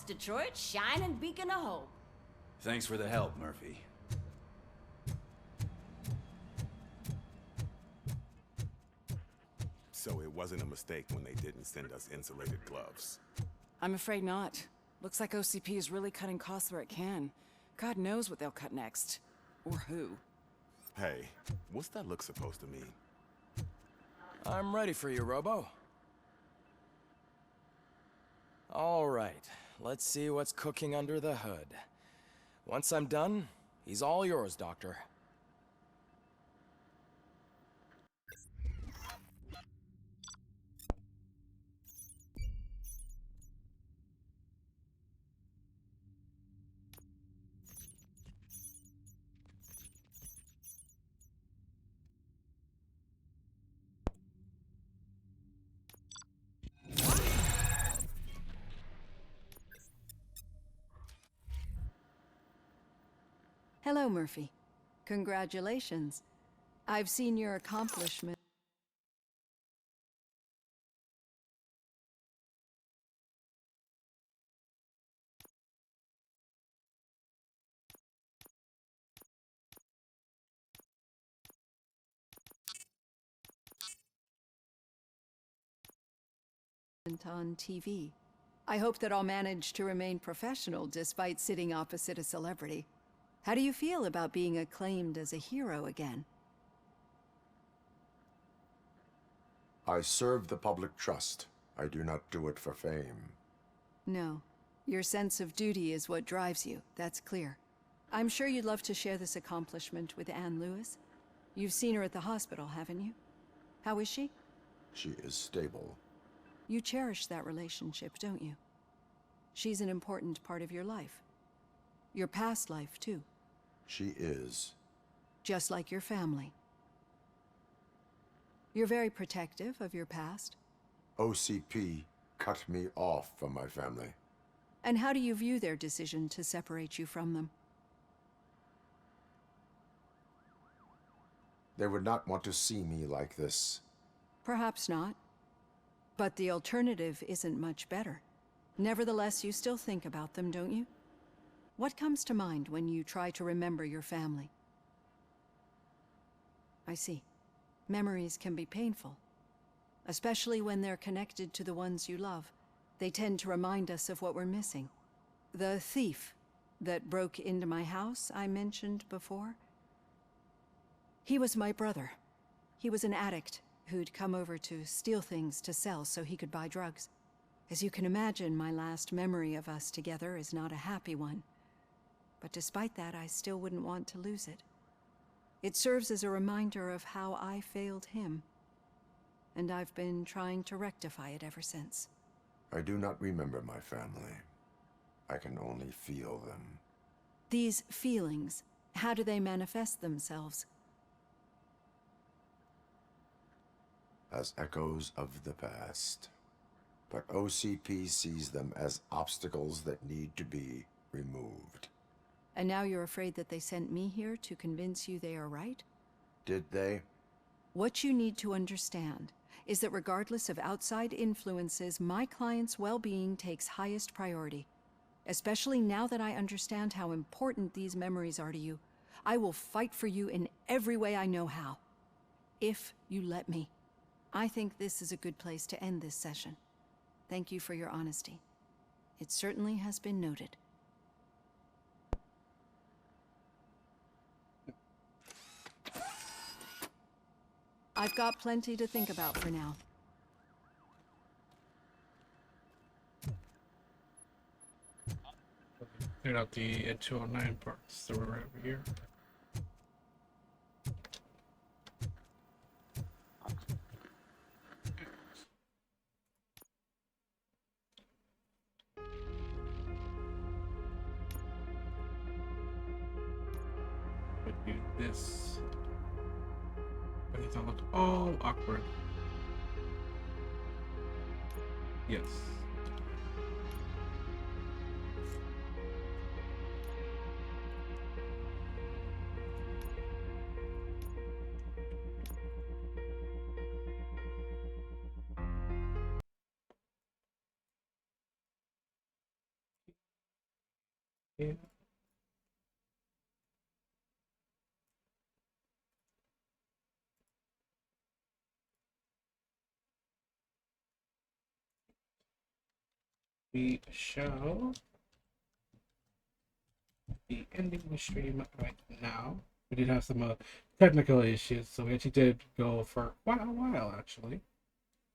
Detroit's shining beacon of hope. Thanks for the help, Murphy. So it wasn't a mistake when they didn't send us insulated gloves. I'm afraid not. Looks like OCP is really cutting costs where it can. God knows what they'll cut next. Or who. Hey, what's that look supposed to mean? I'm ready for you, Robo. All right, let's see what's cooking under the hood. Once I'm done, he's all yours, Doctor. Hello, Murphy. Congratulations. I've seen your accomplishment. On TV. I hope that I'll manage to remain professional despite sitting opposite a celebrity. How do you feel about being acclaimed as a hero again? I serve the public trust. I do not do it for fame. No. Your sense of duty is what drives you, that's clear. I'm sure you'd love to share this accomplishment with Anne Lewis. You've seen her at the hospital, haven't you? How is she? She is stable. You cherish that relationship, don't you? She's an important part of your life. Your past life, too. She is. Just like your family. You're very protective of your past. OCP cut me off from my family. And how do you view their decision to separate you from them? They would not want to see me like this. Perhaps not. But the alternative isn't much better. Nevertheless, you still think about them, don't you? What comes to mind when you try to remember your family? I see. Memories can be painful. Especially when they're connected to the ones you love. They tend to remind us of what we're missing. The thief that broke into my house I mentioned before? He was my brother. He was an addict who'd come over to steal things to sell so he could buy drugs. As you can imagine, my last memory of us together is not a happy one. But despite that, I still wouldn't want to lose it. It serves as a reminder of how I failed him. And I've been trying to rectify it ever since. I do not remember my family. I can only feel them. These feelings, how do they manifest themselves? As echoes of the past. But OCP sees them as obstacles that need to be removed. And now you're afraid that they sent me here to convince you they are right? Did they? What you need to understand is that regardless of outside influences, my client's well-being takes highest priority. Especially now that I understand how important these memories are to you. I will fight for you in every way I know how. If you let me. I think this is a good place to end this session. Thank you for your honesty. It certainly has been noted. I've got plenty to think about for now. Cleared out the 209 parts that were right over here. But do this. But it don't look all awkward. Yes. Yeah. we shall be ending the stream right now. We did have some technical issues, so we actually did go for quite a while, actually.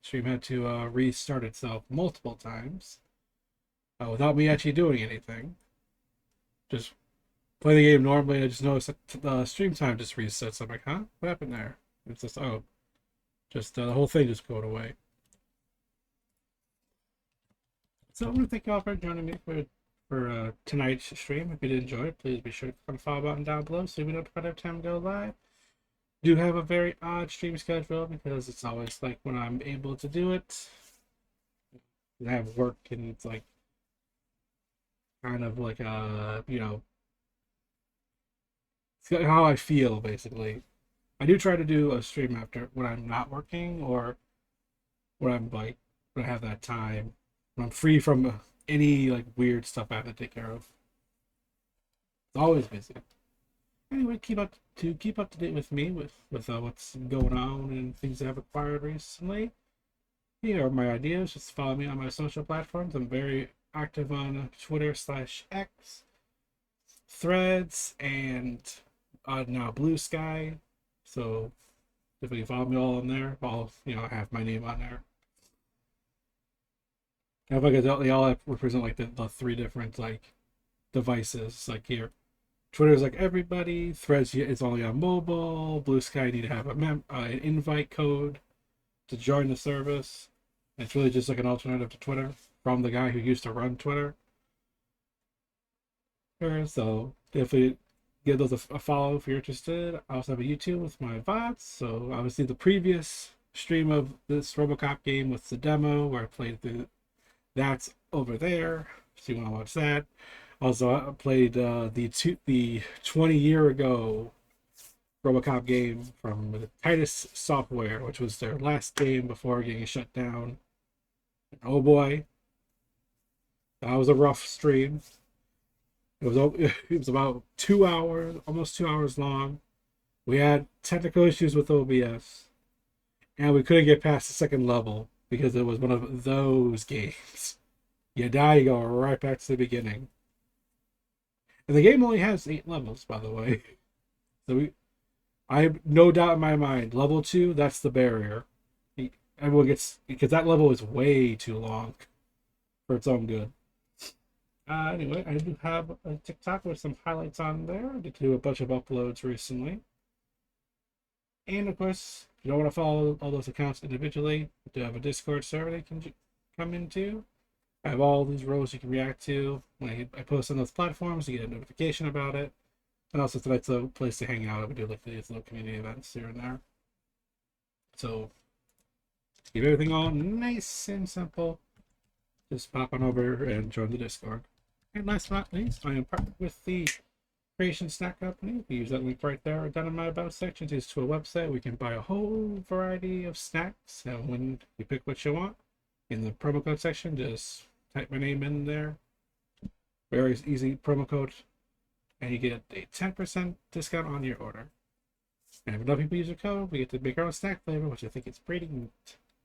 Stream had to restart itself multiple times without me actually doing anything. Just play the game normally. I just noticed that the stream time just resets. I'm like, huh? What happened there? It's just, oh, just the whole thing just going away. So I want to thank you all for joining me for tonight's stream. If you did enjoy it, please be sure to click on the follow button down below so you be notified every time we go live. Do have a very odd stream schedule because it's always like when I'm able to do it. I have work and it's like kind of like you know, it's how I feel basically. I do try to do a stream after when I'm not working or when I'm like when I have that time. When I'm free from any like weird stuff I have to take care of. It's always busy. Anyway, keep up to date with me with what's going on and things I've acquired recently. Here are my ideas. Just follow me on my social platforms. I'm very active on Twitter/X, Threads, and now Blue Sky. So if you follow me all on there, I'll I have my name on there. I think they all represent like the three different like devices. Like here, Twitter's like everybody. Threads is only on mobile. Blue Sky you need to have an invite code to join the service. And it's really just like an alternative to Twitter from the guy who used to run Twitter. So definitely give those a follow if you're interested. I also have a YouTube with my VODs. So obviously the previous stream of this RoboCop game with the demo where I played that's over there. So you want to watch that. Also, I played the 20-year ago RoboCop game from the Titus Software, which was their last game before getting shut down. And oh boy, that was a rough stream. It was about 2 hours, almost 2 hours long. We had technical issues with OBS, and we couldn't get past the second level because it was one of those games. You die, you go right back to the beginning. And the game only has 8 levels, by the way. So I have no doubt in my mind, level 2, that's the barrier. Everyone gets, because that level is way too long for its own good. Anyway, I do have a TikTok with some highlights on there. I did do a bunch of uploads recently. And of course, if you don't want to follow all those accounts individually, I do have a Discord server they can come into. I have all these roles you can react to. When I post on those platforms, you get a notification about it. And also tonight's a place to hang out. We do like these little community events here and there. So keep everything all nice and simple. Just pop on over and join the Discord. And last but not least, I am partnered with the Creation Snack Company. We use that link right there down in my about section. It's to a website. We can buy a whole variety of snacks. And when you pick what you want, in the promo code section, just type my name in there. Very easy promo code. And you get a 10% discount on your order. And if enough people use your code, we get to make our own snack flavor, which I think is pretty neat.